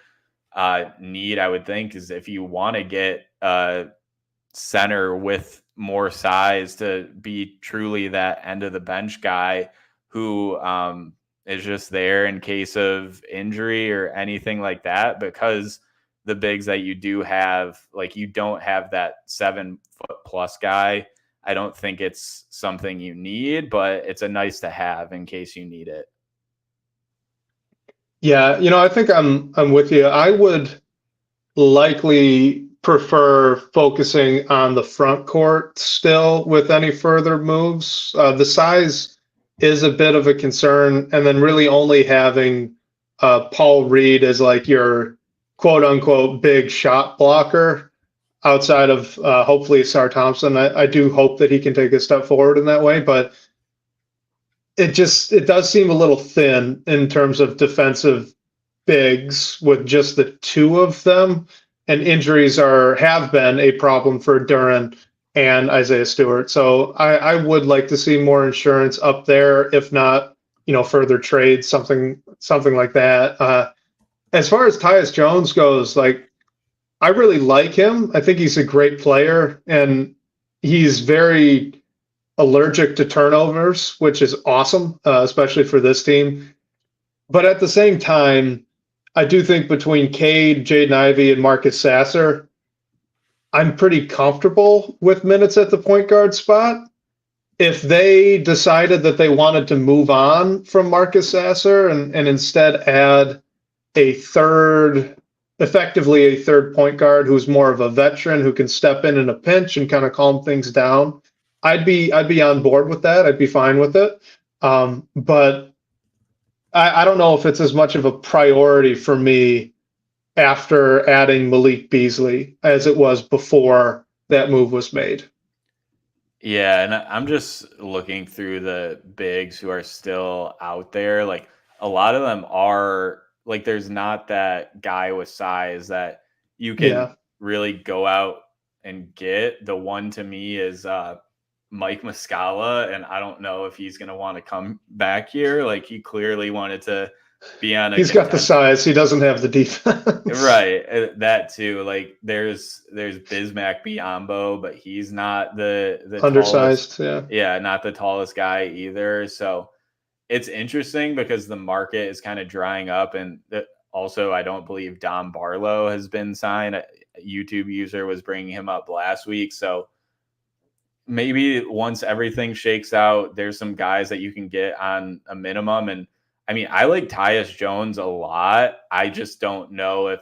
need, I would think, is if you want to get a center with more size to be truly that end of the bench guy who is just there in case of injury or anything like that, because the bigs that you do have, like, you don't have that 7-foot+ guy. I don't think it's something you need, but it's a nice to have in case you need it. Yeah, I think I'm with you. I would likely prefer focusing on the front court still with any further moves. The size is a bit of a concern, and then really only having Paul Reed as like your quote unquote big shot blocker outside of hopefully Sar Thompson. I do hope that he can take a step forward in that way, but it does seem a little thin in terms of defensive bigs with just the two of them. and injuries have been a problem for Duran and Isaiah Stewart. So I would like to see more insurance up there, if not, further trades, something like that. As far as Tyus Jones goes, like, I really like him. I think he's a great player, and he's very allergic to turnovers, which is awesome, especially for this team. But at the same time, I do think between Cade, Jaden Ivey, and Marcus Sasser, I'm pretty comfortable with minutes at the point guard spot. If they decided that they wanted to move on from Marcus Sasser and instead add effectively a third point guard who's more of a veteran who can step in a pinch and kind of calm things down, I'd be on board with that. I'd be fine with it. But I don't know if it's as much of a priority for me after adding Malik Beasley as it was before that move was made. Yeah, and I'm just looking through the bigs who are still out there. Like, a lot of them are like, there's not that guy with size that you can really go out and get. The one to me is Mike Muscala, and I don't know if he's going to want to come back here. Like, he clearly wanted to be on a He's got the size. He doesn't have the defense. Right. That too. Like, there's Bismack Biyombo, but he's not the undersized. Tallest, yeah, not the tallest guy either. So it's interesting because the market is kind of drying up, and also I don't believe Dom Barlow has been signed. A YouTube user was bringing him up last week. So maybe once everything shakes out, there's some guys that you can get on a minimum. And I mean, I like Tyus Jones a lot. I just don't know if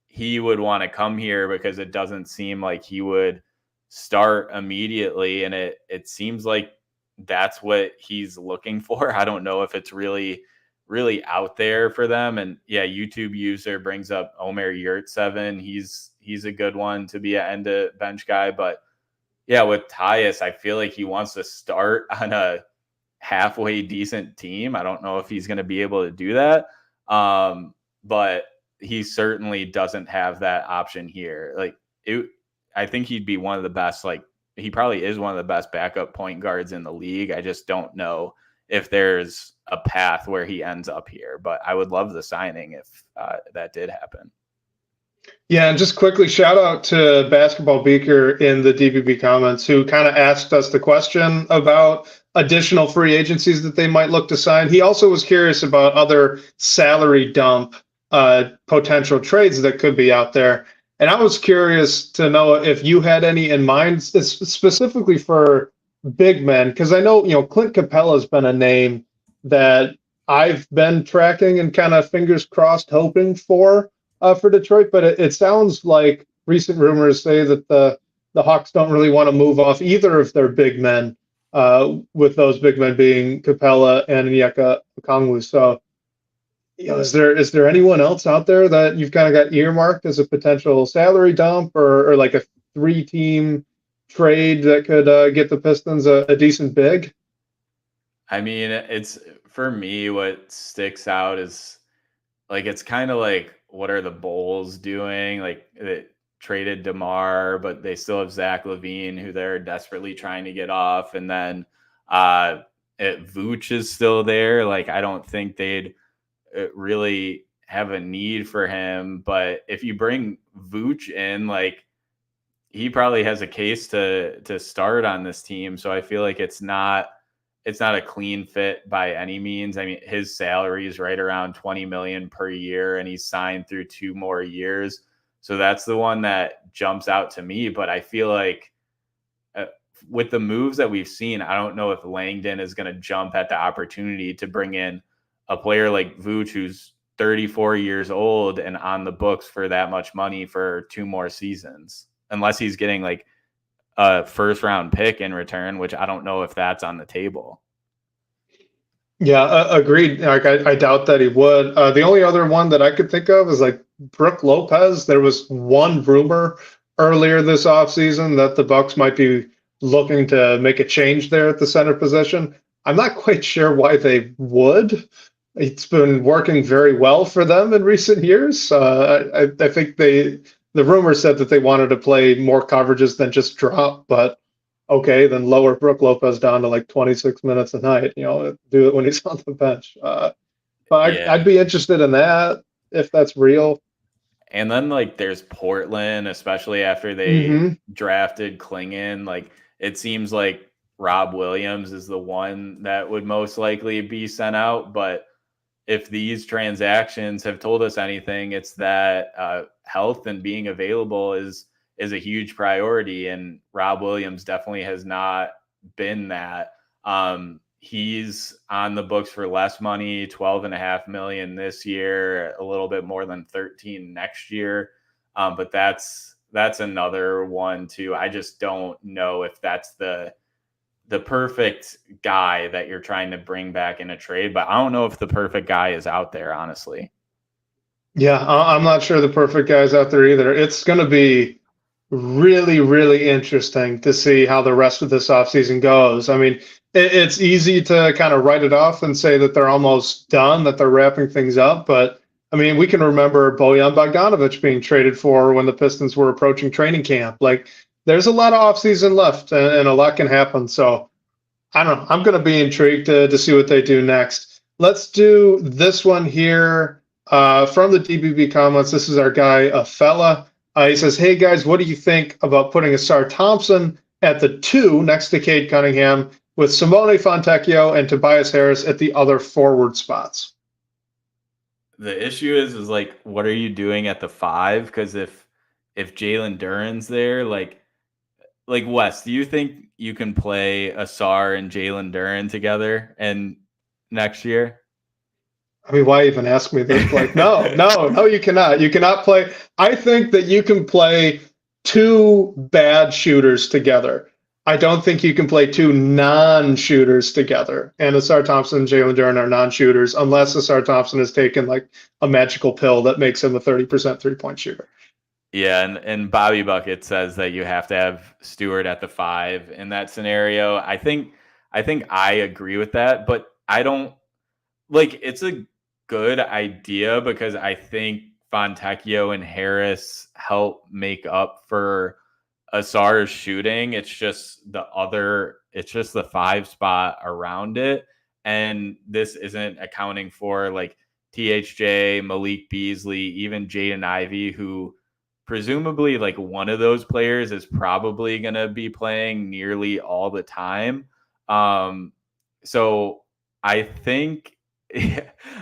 he would want to come here because it doesn't seem like he would start immediately. And it seems like that's what he's looking for. I don't know if it's really, really out there for them. And yeah, YouTube user brings up Omer Yurtseven. He's a good one to be an end of bench guy. But yeah, with Tyus, I feel like he wants to start on a halfway decent team. I don't know if he's going to be able to do that. But he certainly doesn't have that option here. Like, I think he'd be one of the best, like, he probably is one of the best backup point guards in the league. I just don't know if there's a path where he ends up here, but I would love the signing if that did happen. Yeah, and just quickly, shout out to Basketball Beaker in the DBB comments, who kind of asked us the question about additional free agencies that they might look to sign. He also was curious about other salary dump potential trades that could be out there. And I was curious to know if you had any in mind, specifically for big men, because I know, Clint Capella has been a name that I've been tracking and kind of fingers crossed hoping for Detroit, but it sounds like recent rumors say that the Hawks don't really want to move off either of their big men, with those big men being Capella and Onyeka Okongwu. So, is there anyone else out there that you've kind of got earmarked as a potential salary dump or like a 3-team trade that could get the Pistons a decent big? I mean, it's, for me, what sticks out is, like, it's kind of like, what are the Bulls doing? Like, they traded DeMar, but they still have Zach LaVine, who they're desperately trying to get off. And then Vooch is still there. Like, I don't think they'd really have a need for him. But if you bring Vooch in, like, he probably has a case to start on this team. So I feel like it's not a clean fit by any means. I mean, his salary is right around $20 million per year, and he's signed through 2 more years. So that's the one that jumps out to me. But I feel like with the moves that we've seen, I don't know if Langdon is going to jump at the opportunity to bring in a player like Vooch, who's 34 years old and on the books for that much money for 2 more seasons, unless he's getting like a first-round pick in return, which I don't know if that's on the table. Yeah, agreed. Like, I doubt that he would. The only other one that I could think of is like Brook Lopez. There was one rumor earlier this offseason that the Bucks might be looking to make a change there at the center position. I'm not quite sure why they would. It's been working very well for them in recent years. I think they the rumor said that they wanted to play more coverages than just drop, but okay, then lower Brook Lopez down to like 26 minutes a night. Do it when he's on the bench. But Yeah. I'd be interested in that if that's real. And then like there's Portland, especially after they drafted Klingon. Like it seems like Rob Williams is the one that would most likely be sent out. But if these transactions have told us anything, it's that health and being available is a huge priority. And Rob Williams definitely has not been that. He's on the books for less money, $12.5 million this year, a little bit more than 13 next year. But that's another one too. I just don't know if that's the perfect guy that you're trying to bring back in a trade, but I don't know if the perfect guy is out there, honestly. Yeah, I'm not sure the perfect guy is out there either. It's going to be really, really interesting to see how the rest of this offseason goes. I mean, it's easy to kind of write it off and say that they're almost done, that they're wrapping things up. But I mean, we can remember Bojan Bogdanovic being traded for when the Pistons were approaching training camp. Like, there's a lot of offseason left and a lot can happen. So I don't know. I'm going to be intrigued to see what they do next. Let's do this one here from the DBB comments. This is our guy, a fella. He says, hey, guys, what do you think about putting Asar Thompson at the 2 next to Cade Cunningham with Simone Fontecchio and Tobias Harris at the other forward spots? The issue is like, what are you doing at the 5? Because if Jalen Duren's there, like Wes, do you think you can play Asar and Jalen Duren together and next year? I mean, why even ask me this? Like, no, you cannot. You cannot play. I think that you can play 2 bad shooters together. I don't think you can play 2 non-shooters together. And Asar Thompson and Jalen Duren are non-shooters unless Asar Thompson has taken like a magical pill that makes him a 30% three-point shooter. Yeah, and Bobby Bucket says that you have to have Stewart at the 5 in that scenario. I think I agree with that, but I don't like it's a good idea because I think Fontecchio and Harris help make up for Asar's shooting. It's just the 5 spot around it. And this isn't accounting for like THJ, Malik Beasley, even Jaden Ivey, who presumably like one of those players is probably going to be playing nearly all the time. So I think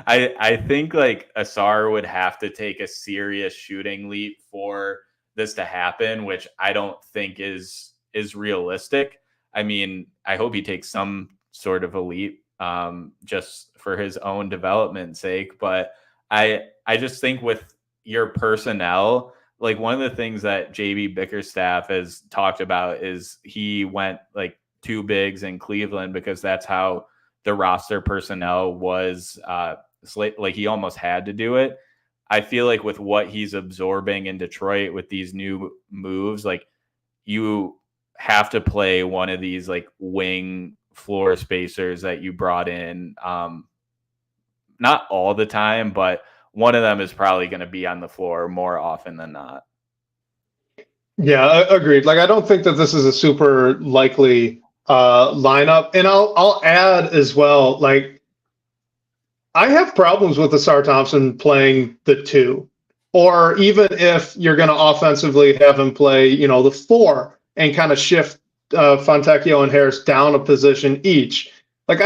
I think like Asar would have to take a serious shooting leap for this to happen, which I don't think is realistic. I mean, I hope he takes some sort of a leap just for his own development's sake. But I just think with your personnel, like one of the things that JB Bickerstaff has talked about is he went like 2 bigs in Cleveland because that's how the roster personnel was like he almost had to do it. I feel like with what he's absorbing in Detroit with these new moves, like you have to play one of these like wing floor spacers that you brought in. Not all the time, but one of them is probably going to be on the floor more often than not. Yeah, agreed. Like, I don't think that this is a super likely lineup. And I'll add as well, like, I have problems with Asar Thompson playing the 2, or even if you're going to offensively have him play, the 4 and kind of shift Fontecchio and Harris down a position each. Like,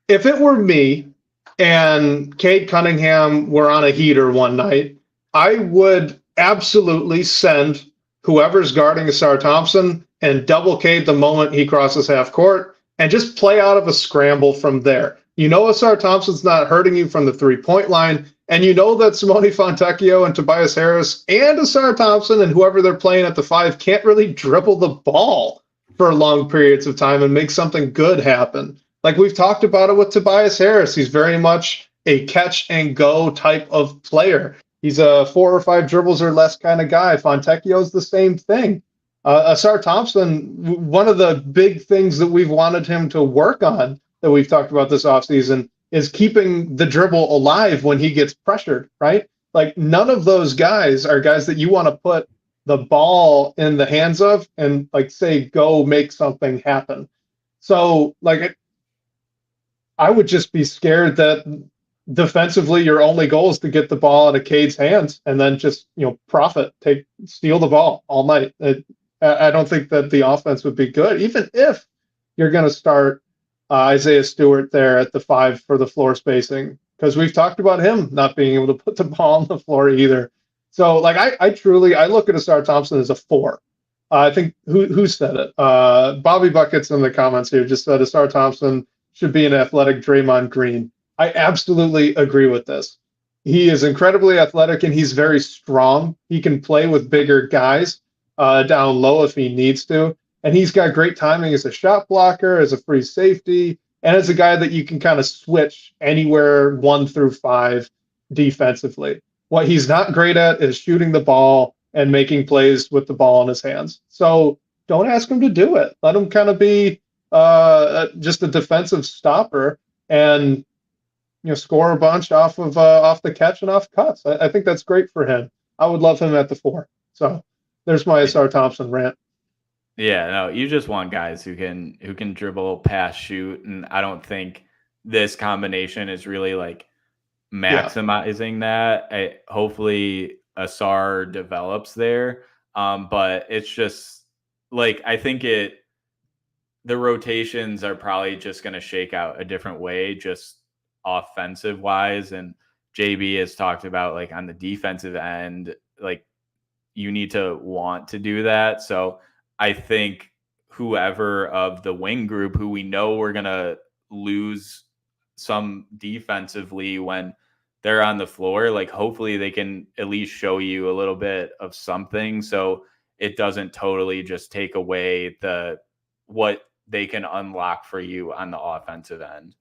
if it were me and Cade Cunningham were on a heater one night, I would absolutely send whoever's guarding Asar Thompson and double Cade the moment he crosses half court and just play out of a scramble from there. Asar Thompson's not hurting you from the 3-point line, and that Simone Fontecchio and Tobias Harris and Asar Thompson and whoever they're playing at the 5 can't really dribble the ball for long periods of time and make something good happen. Like we've talked about it with Tobias Harris. He's very much a catch and go type of player. He's a 4 or 5 dribbles or less kind of guy. Fontecchio's the same thing. Asar Thompson, one of the big things that we've wanted him to work on that we've talked about this offseason is keeping the dribble alive when he gets pressured, right? Like none of those guys are guys that you want to put the ball in the hands of and like say go make something happen. So like I would just be scared that defensively your only goal is to get the ball out of Cade's hands and then just profit, steal the ball all night. I don't think that the offense would be good, even if you're going to start Isaiah Stewart there at the 5 for the floor spacing, because we've talked about him not being able to put the ball on the floor either. So like I look at Asar Thompson as a 4. I think who said it? Bobby Buckets in the comments here just said Asar Thompson should be an athletic Draymond Green. I absolutely agree with this. He is incredibly athletic and he's very strong. He can play with bigger guys down low if he needs to. And he's got great timing as a shot blocker, as a free safety, and as a guy that you can kind of switch anywhere 1 through 5 defensively. What he's not great at is shooting the ball and making plays with the ball in his hands. So don't ask him to do it. Let him kind of be just a defensive stopper and score a bunch off the catch and off cuts. I think that's great for him. I would love him at the 4. So there's my Asar Thompson rant. Yeah, no, you just want guys who can dribble, pass, shoot, and I don't think this combination is really like maximizing that. Hopefully Asar develops there, but it's just like I think the rotations are probably just going to shake out a different way, just offensive wise. And JB has talked about like on the defensive end, like you need to want to do that. So I think whoever of the wing group who we know we're going to lose some defensively when they're on the floor, like hopefully they can at least show you a little bit of something. So it doesn't totally just take away what they can unlock for you on the offensive end.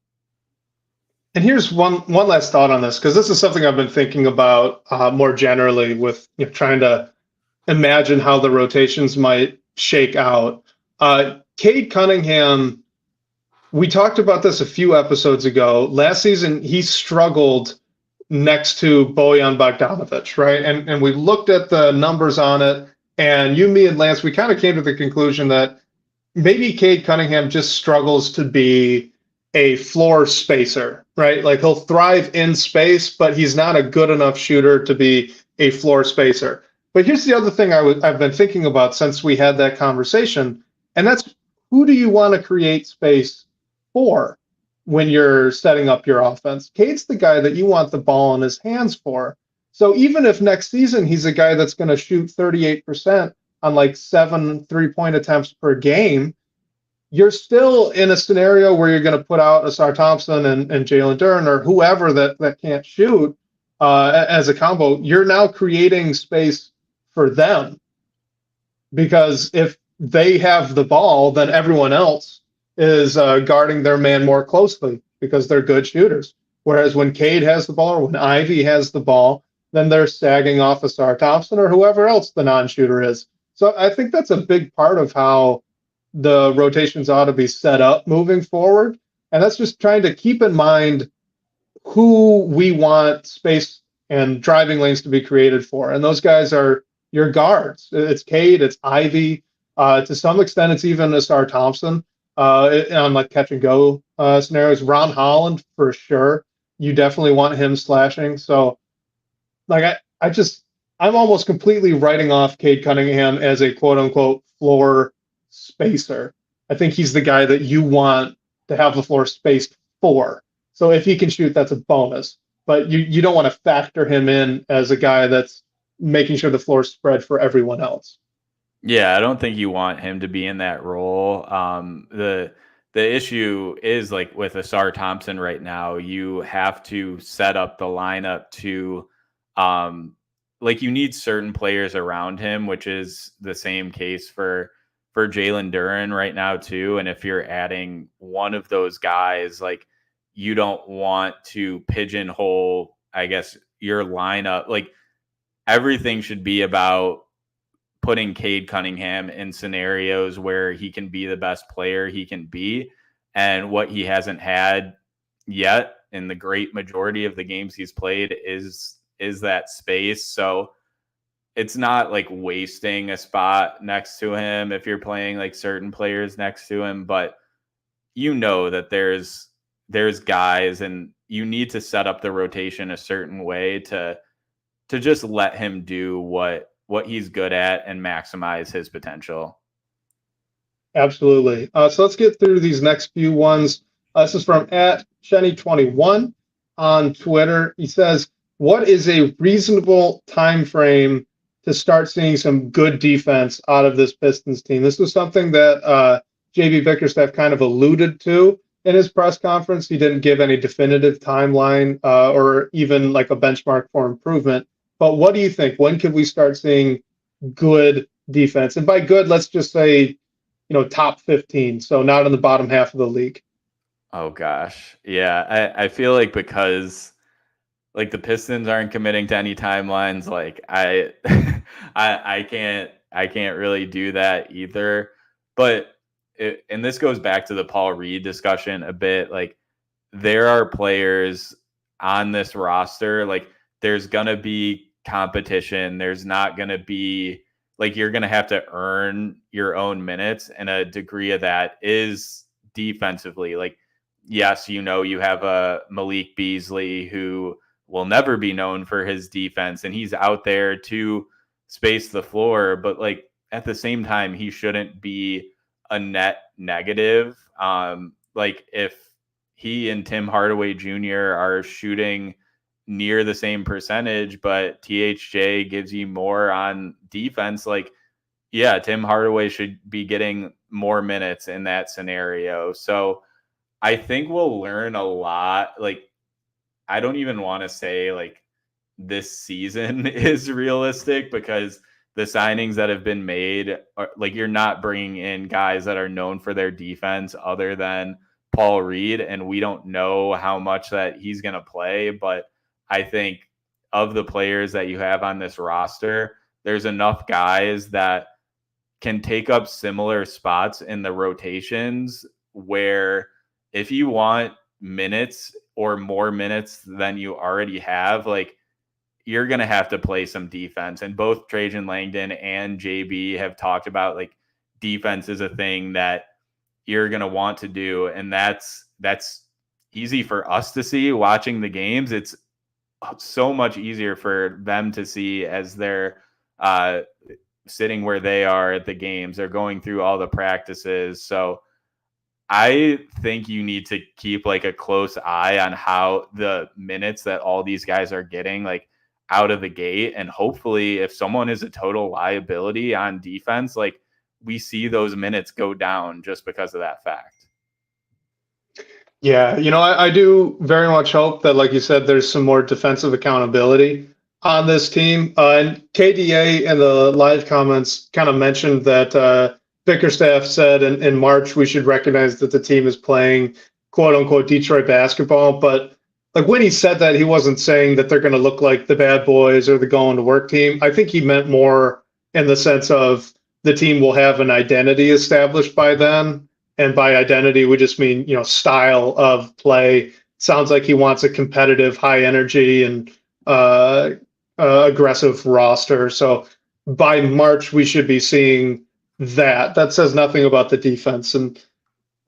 And here's one last thought on this, because this is something I've been thinking about more generally with trying to imagine how the rotations might shake out. Cade Cunningham, we talked about this a few episodes ago. Last season, he struggled next to Bojan Bogdanovic, right? And we looked at the numbers on it, and you, me, and Lance, we kind of came to the conclusion that maybe Cade Cunningham just struggles to be a floor spacer, right? Like he'll thrive in space, but he's not a good enough shooter to be a floor spacer. But here's the other thing I've been thinking about since we had that conversation, and that's who do you want to create space for when you're setting up your offense? Cade's the guy that you want the ball in his hands for. So even if next season he's a guy that's going to shoot 38% on like 7 3-point attempts per game, you're still in a scenario where you're going to put out Asar Thompson and Jalen Duren or whoever that can't shoot as a combo. You're now creating space for them, because if they have the ball, then everyone else is guarding their man more closely because they're good shooters. Whereas when Cade has the ball or when Ivy has the ball, then they're sagging off Asar Thompson or whoever else the non-shooter is. So I think that's a big part of how the rotations ought to be set up moving forward. And that's just trying to keep in mind who we want space and driving lanes to be created for. And those guys are your guards. It's Cade, it's Ivy. To some extent, it's even Asar Thompson on like catch and go scenarios. Ron Holland, for sure. You definitely want him slashing. So like I'm almost completely writing off Cade Cunningham as a quote unquote floor spacer. I think he's the guy that you want to have the floor spaced for. So if he can shoot, that's a bonus. But you don't want to factor him in as a guy that's making sure the floor's spread for everyone else. Yeah, I don't think you want him to be in that role. The issue is like with Asar Thompson right now, you have to set up the lineup to like you need certain players around him, which is the same case for Jalen Duren right now too. And if you're adding one of those guys, like you don't want to pigeonhole, I guess, your lineup. Like everything should be about putting Cade Cunningham in scenarios where he can be the best player he can be. And what he hasn't had yet in the great majority of the games he's played is is that space. So it's not like wasting a spot next to him if you're playing like certain players next to him, but you know that there's guys, and you need to set up the rotation a certain way to just let him do what he's good at and maximize his potential. Absolutely. So let's get through these next few ones. This is from @Shenny21 on Twitter. He says, what is a reasonable time frame to start seeing some good defense out of this Pistons team? This was something that JB Bickerstaff kind of alluded to in his press conference. He didn't give any definitive timeline or even like a benchmark for improvement. But what do you think? When could we start seeing good defense? And by good, let's just say, top 15. So not in the bottom half of the league. Oh gosh. Yeah. I feel like because like the Pistons aren't committing to any timelines, like I can't really do that either. But and this goes back to the Paul Reed discussion a bit. Like there are players on this roster, like there's going to be competition. There's not going to be like, you're going to have to earn your own minutes, and a degree of that is defensively. Like, yes, you have a Malik Beasley who will never be known for his defense, and he's out there to space the floor, but like at the same time, he shouldn't be a net negative. Like if he and Tim Hardaway Jr. are shooting near the same percentage, but THJ gives you more on defense, like, yeah, Tim Hardaway should be getting more minutes in that scenario. So I think we'll learn a lot. Like, I don't even want to say like this season is realistic, because the signings that have been made are like, you're not bringing in guys that are known for their defense other than Paul Reed. And we don't know how much that he's going to play. But I think of the players that you have on this roster, there's enough guys that can take up similar spots in the rotations where if you want minutes or more minutes than you already have, like, you're going to have to play some defense. And both Trajan Langdon and JB have talked about like defense is a thing that you're going to want to do. And that's easy for us to see watching the games. It's so much easier for them to see as they're sitting where they are at the games. They're going through all the practices. So I think you need to keep like a close eye on how the minutes that all these guys are getting, like, out of the gate. And hopefully if someone is a total liability on defense, like, we see those minutes go down just because of that fact. Yeah, I do very much hope that, like you said, there's some more defensive accountability on this team. And KDA in the live comments kind of mentioned that Bickerstaff said in March we should recognize that the team is playing quote unquote Detroit basketball. But like when he said that, he wasn't saying that they're going to look like the bad boys or the going to work team. I think he meant more in the sense of the team will have an identity established by then. And by identity, we just mean, style of play. Sounds like he wants a competitive, high energy and aggressive roster. So by March, we should be seeing that. That says nothing about the defense. And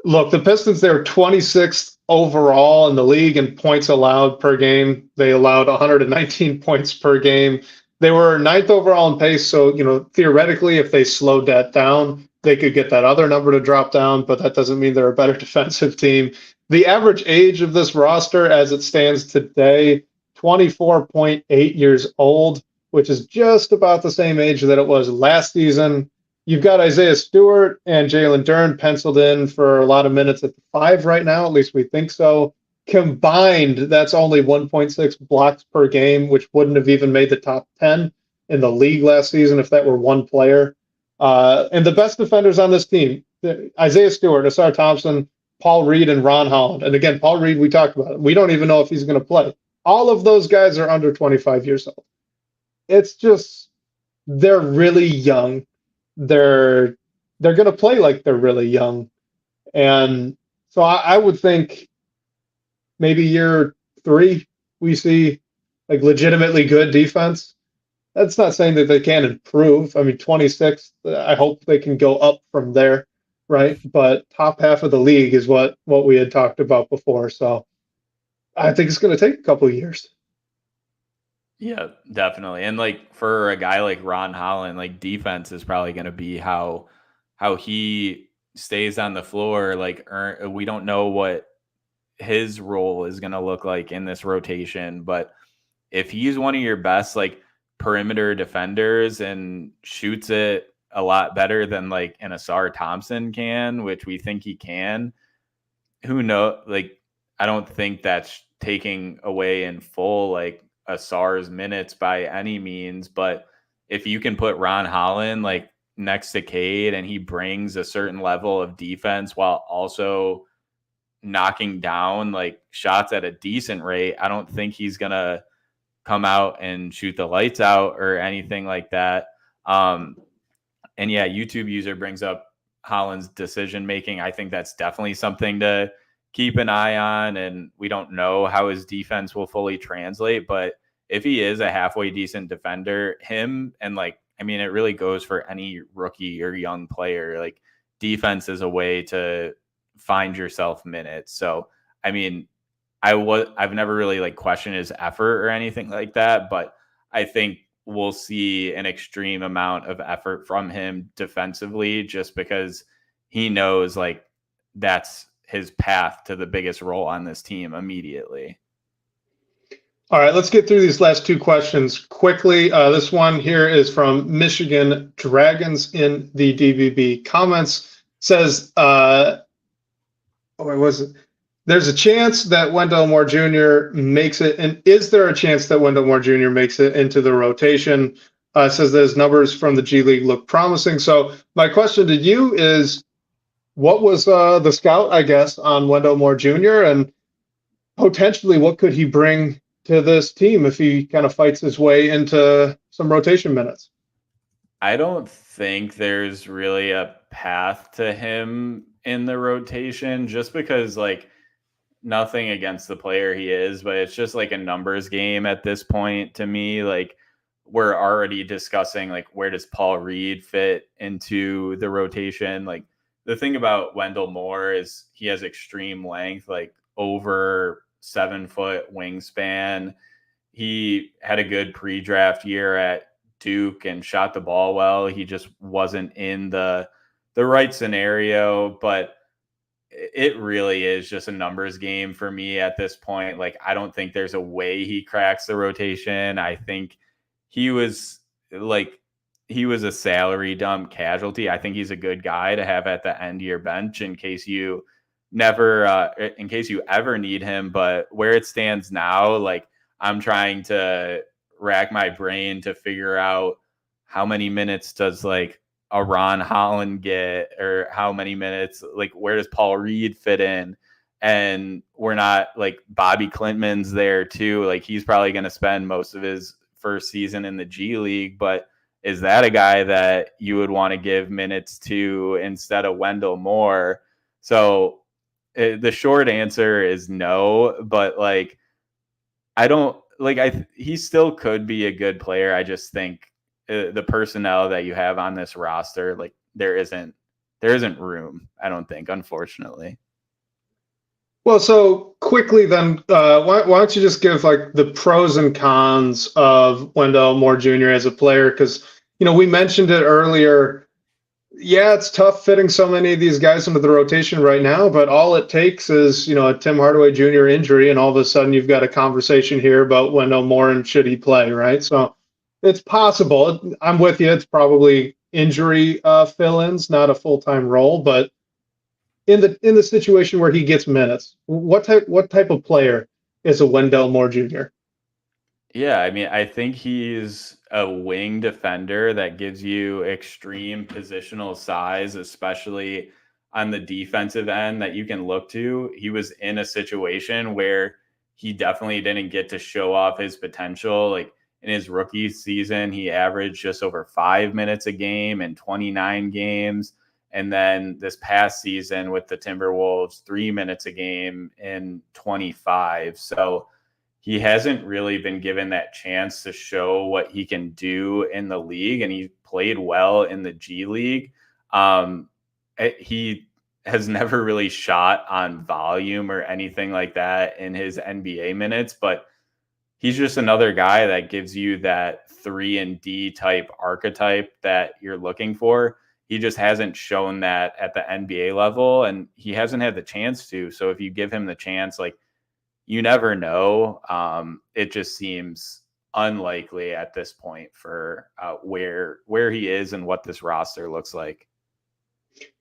look, the Pistons, they're 26th overall in the league in points allowed per game. They allowed 119 points per game. They were 9th overall in pace. So, theoretically, if they slowed that down, they could get that other number to drop down, but that doesn't mean they're a better defensive team. The average age of this roster as it stands today, 24.8 years old, which is just about the same age that it was last season. You've got Isaiah Stewart and Jalen Duren penciled in for a lot of minutes at the 5 right now, at least we think so. Combined, that's only 1.6 blocks per game, which wouldn't have even made the top 10 in the league last season if that were one player. And the best defenders on this team, Isaiah Stewart, Asar Thompson, Paul Reed, and Ron Holland. And again, Paul Reed, we talked about it. We don't even know if he's going to play. All of those guys are under 25 years old. It's just, they're really young. They're going to play like they're really young. And so I would think maybe year 3, we see like legitimately good defense. That's not saying that they can't improve. I mean, 26th, I hope they can go up from there, right? But top half of the league is what we had talked about before. So I think it's going to take a couple of years. Yeah, definitely. And like for a guy like Ron Holland, like defense is probably going to be how he stays on the floor. Like we don't know what his role is going to look like in this rotation, but if he's one of your best like perimeter defenders and shoots it a lot better than like an Asar Thompson can, which we think he can, who know, like I don't think that's taking away in full like Asar's minutes by any means, but if you can put Ron Holland like next to Cade and he brings a certain level of defense while also knocking down like shots at a decent rate, I don't think he's gonna come out and shoot the lights out or anything like that. And yeah, YouTube user brings up Holland's decision making. I think that's definitely something to keep an eye on. And we don't know how his defense will fully translate, but if he is a halfway decent defender, him and like, I mean, it really goes for any rookie or young player. Like defense is a way to find yourself minutes. So, I mean, I've never really like questioned his effort or anything like that, but I think we'll see an extreme amount of effort from him defensively just because he knows like that's his path to the biggest role on this team immediately. All right, let's get through these last two questions quickly. This one here is from Michigan Dragons in the DBB comments. Says, there's a chance that Wendell Moore Jr. makes it, and is there a chance that Wendell Moore Jr. makes it into the rotation? Says that his numbers from the G League look promising. So my question to you is, what was the scout, I guess, on Wendell Moore Jr., and potentially what could he bring to this team if he kind of fights his way into some rotation minutes? I don't think there's really a path to him in the rotation just because like nothing against the player he is, but it's just like a numbers game at this point to me. Like we're already discussing like where does Paul Reed fit into the rotation? Like the thing about Wendell Moore is he has extreme length, like over 7-foot wingspan. He had a good pre-draft year at Duke and shot the ball well. He just wasn't in the right scenario, but it really is just a numbers game for me at this point. Like, I don't think there's a way he cracks the rotation. I think he was a salary dump casualty. I think he's a good guy to have at the end of your bench in case you ever need him. But where it stands now, like I'm trying to rack my brain to figure out how many minutes does like a Ron Holland get, or how many minutes, like where does Paul Reed fit in? And we're not like Bobby Clintman's there too. Like he's probably going to spend most of his first season in the G League, but is that a guy that you would want to give minutes to instead of Wendell Moore? So the short answer is no, but like, I don't like, he still could be a good player. I just think the personnel that you have on this roster, like there isn't room, I don't think, unfortunately. Well, so quickly then, why don't you just give like the pros and cons of Wendell Moore Jr. as a player? Because, we mentioned it earlier. Yeah, it's tough fitting so many of these guys into the rotation right now, but all it takes is, a Tim Hardaway Jr. injury, and all of a sudden you've got a conversation here about Wendell Moore and should he play, right? So it's possible. I'm with you. It's probably injury fill-ins, not a full-time role, but in the situation where he gets minutes, what type of player is a Wendell Moore Jr.? Yeah, I mean, I think he's a wing defender that gives you extreme positional size, especially on the defensive end that you can look to. He was in a situation where he definitely didn't get to show off his potential. Like in his rookie season, he averaged just over 5 minutes a game in 29 games. And then this past season with the Timberwolves, 3 minutes a game in 25. So he hasn't really been given that chance to show what he can do in the league, and he played well in the G League. He has never really shot on volume or anything like that in his NBA minutes, but he's just another guy that gives you that 3-and-D type archetype that you're looking for. He just hasn't shown that at the NBA level, and he hasn't had the chance to. So if you give him the chance, like, you never know. It just seems unlikely at this point for where he is and what this roster looks like.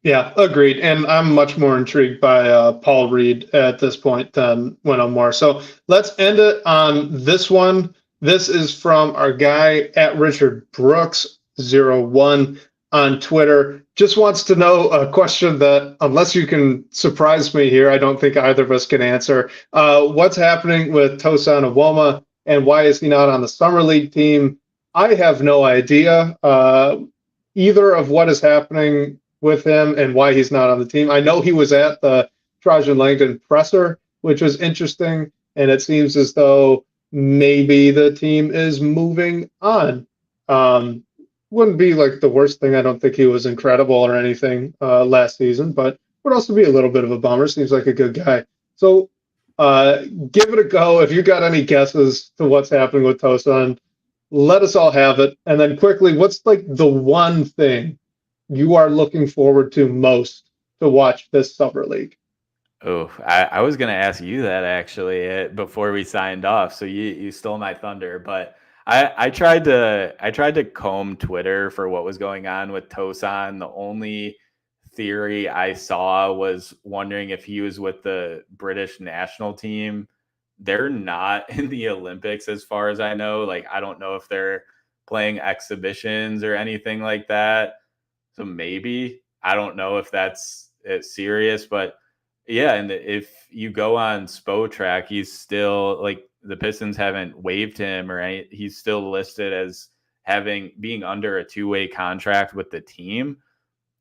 Yeah, agreed. And I'm much more intrigued by Paul Reed at this point than Wendell Moore. So let's end it on this one. This is from our guy at Richard Brooks 01 on Twitter. Just wants to know a question that, unless you can surprise me here, I don't think either of us can answer. What's happening with Tosan Awoma, and why is he not on the Summer League team? I have no idea either of what is happening with him and why he's not on the team. I know he was at the Trajan Langdon presser, which was interesting, and it seems as though maybe the team is moving on. Wouldn't be like the worst thing. I don't think he was incredible or anything last season, but would also be a little bit of a bummer. Seems like a good guy. So give it a go. If you got any guesses to what's happening with Tosan, let us all have it. And then quickly, what's like the one thing you are looking forward to most to watch this Summer League? Oh, I was going to ask you that actually before we signed off. So you stole my thunder, but I tried to comb Twitter for what was going on with Tosan. The only theory I saw was wondering if he was with the British national team. They're not in the Olympics as far as I know. Like, I don't know if they're playing exhibitions or anything like that. So maybe, I don't know if that's serious, but yeah. And if you go on Spotrac, he's still like, the Pistons haven't waived him or he's still listed as being under a 2-way contract with the team.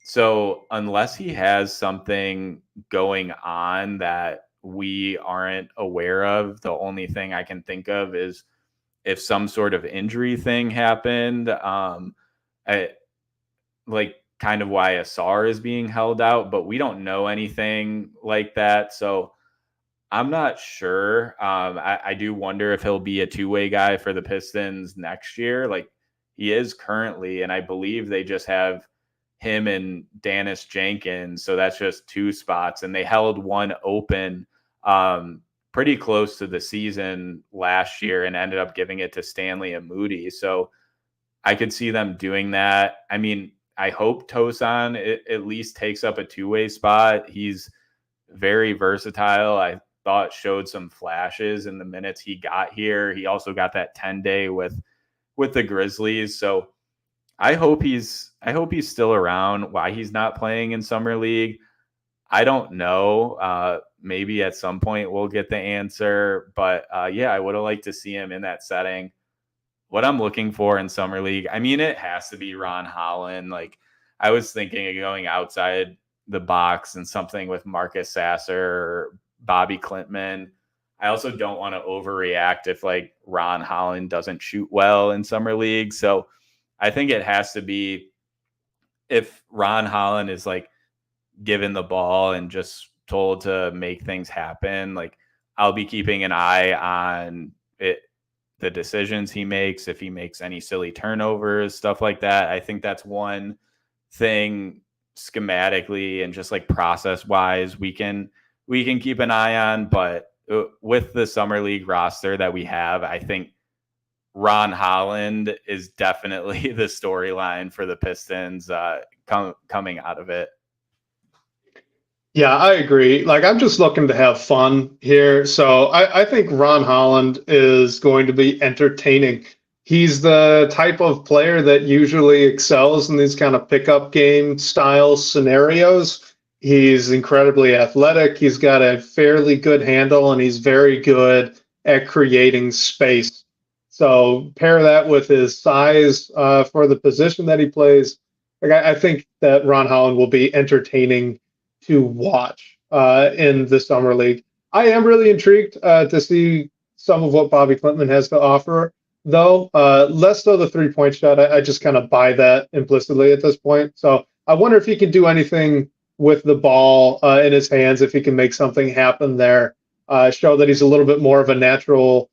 So unless he has something going on that we aren't aware of, the only thing I can think of is if some sort of injury thing happened, kind of why Asar is being held out, but we don't know anything like that. So I'm not sure. I do wonder if he'll be a 2-way guy for the Pistons next year. Like he is currently, and I believe they just have him and Dennis Jenkins. So that's just 2 spots, and they held one open pretty close to the season last year and ended up giving it to Stanley and Moody. So I could see them doing that. I mean, I hope Tosan at least takes up a 2-way spot. He's very versatile. I thought showed some flashes in the minutes he got here. He also got that 10-day with the Grizzlies. So I hope he's still around. Why he's not playing in Summer League, I don't know. Maybe at some point we'll get the answer. But yeah, I would have liked to see him in that setting. What I'm looking for in Summer League, I mean, it has to be Ron Holland. Like, I was thinking of going outside the box and something with Marcus Sasser or Bobby Klintman. I also don't want to overreact if like Ron Holland doesn't shoot well in Summer League. So I think it has to be if Ron Holland is like given the ball and just told to make things happen. Like, I'll be keeping an eye on it, the decisions he makes, if he makes any silly turnovers, stuff like that. I think that's one thing schematically and just like process wise we can keep an eye on. But with the Summer League roster that we have, I think Ron Holland is definitely the storyline for the Pistons coming out of it. Yeah, I agree. Like, I'm just looking to have fun here. So I think Ron Holland is going to be entertaining. He's the type of player that usually excels in these kind of pickup game style scenarios. He's incredibly athletic. He's got a fairly good handle, and he's very good at creating space. So pair that with his size for the position that he plays. Like, I think that Ron Holland will be entertaining to watch in the Summer League. I am really intrigued to see some of what Bobby Klintman has to offer, though. Less so the 3-point shot. I just kind of buy that implicitly at this point. So I wonder if he can do anything with the ball in his hands, if he can make something happen there, show that he's a little bit more of a natural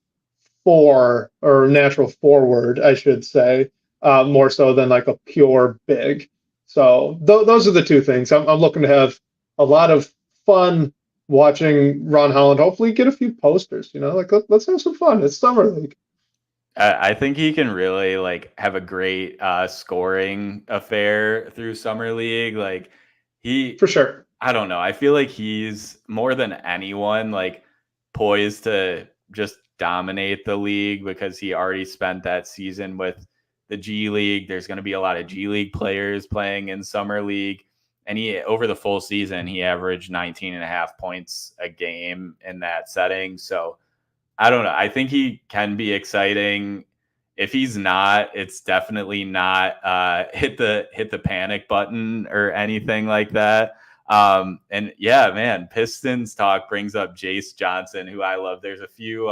natural forward, I should say, more so than like a pure big. So those are the two things. I'm looking to have a lot of fun watching Ron Holland hopefully get a few posters. Like let's have some fun. It's summer league. I think he can really like have a great scoring affair through summer league. Like For sure. I don't know. I feel like he's more than anyone like poised to just dominate the league because he already spent that season with the G League. There's going to be a lot of G League players playing in summer league. And over the full season, he averaged 19.5 points a game in that setting. So I don't know. I think he can be exciting. If he's not, it's definitely not hit the panic button or anything like that. And yeah, man, Pistons talk brings up Jace Johnson, who I love. There's a few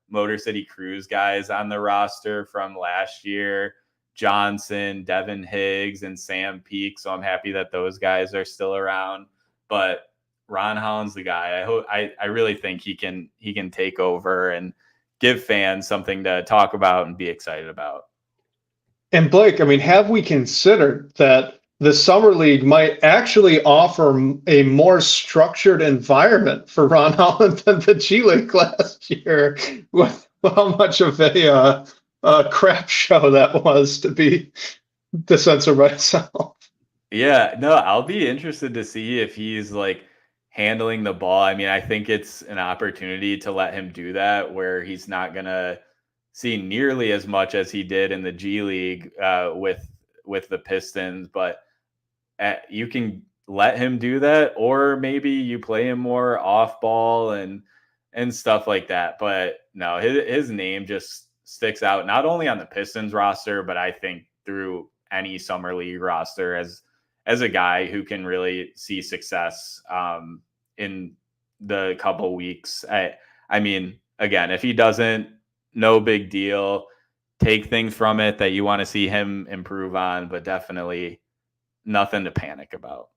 Motor City Cruise guys on the roster from last year. Johnson, Devin Higgs, and Sam Peake. So I'm happy that those guys are still around. But Ron Holland's the guy. I really think he can take over and give fans something to talk about and be excited about. And Blake, I mean, have we considered that the summer league might actually offer a more structured environment for Ron Holland than the G League last year? With how much of a crap show that was, to be to censor myself. Yeah, no, I'll be interested to see if he's like handling the ball. I mean, I think it's an opportunity to let him do that where he's not going to see nearly as much as he did in the G League with the Pistons, but you can let him do that, or maybe you play him more off ball and stuff like that. But no, his name just sticks out, not only on the Pistons roster, but I think through any summer league roster as a guy who can really see success in the couple weeks. I mean, again, if he doesn't, no big deal. Take things from it that you want to see him improve on, but definitely nothing to panic about.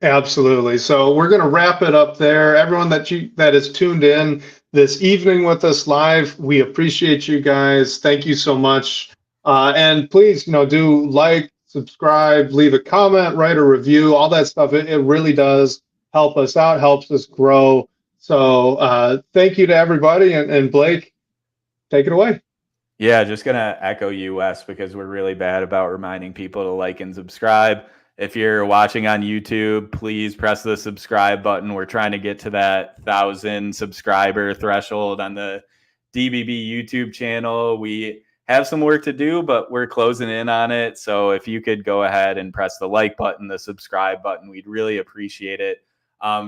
Absolutely. So we're going to wrap it up there. Everyone that is tuned in this evening with us live, we appreciate you guys. Thank you so much. And please, do like, subscribe, leave a comment, write a review, all that stuff. It really does help us out, helps us grow. So thank you to everybody. And Blake, take it away. Yeah, just going to echo you, Wes, because we're really bad about reminding people to like and subscribe. If you're watching on YouTube, please press the subscribe button. We're trying to get to that 1,000 subscriber threshold on the DBB YouTube channel. We have some work to do, but we're closing in on it. So if you could go ahead and press the like button, the subscribe button, we'd really appreciate it.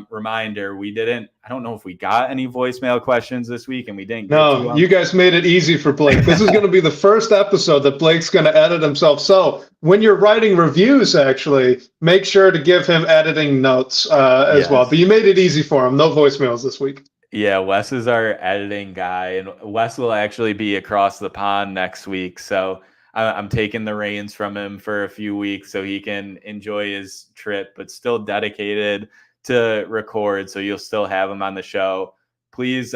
Reminder, I don't know if we got any voicemail questions this week, and we didn't. No, you guys made it easy for Blake. This is going to be the first episode that Blake's going to edit himself. So when you're writing reviews, actually, make sure to give him editing notes as well. But you made it easy for him. No voicemails this week. Yeah, Wes is our editing guy, and Wes will actually be across the pond next week. So I'm taking the reins from him for a few weeks so he can enjoy his trip, but still dedicated to record. So you'll still have him on the show. Please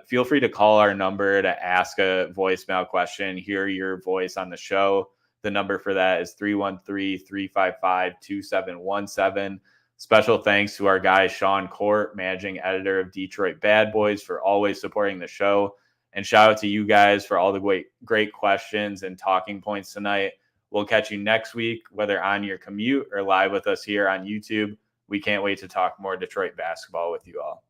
feel free to call our number to ask a voicemail question, hear your voice on the show. The number for that is 313-355-2717. Special thanks to our guy, Sean Court, managing editor of Detroit Bad Boys, for always supporting the show. And shout out to you guys for all the great questions and talking points tonight. We'll catch you next week, whether on your commute or live with us here on YouTube. We can't wait to talk more Detroit basketball with you all.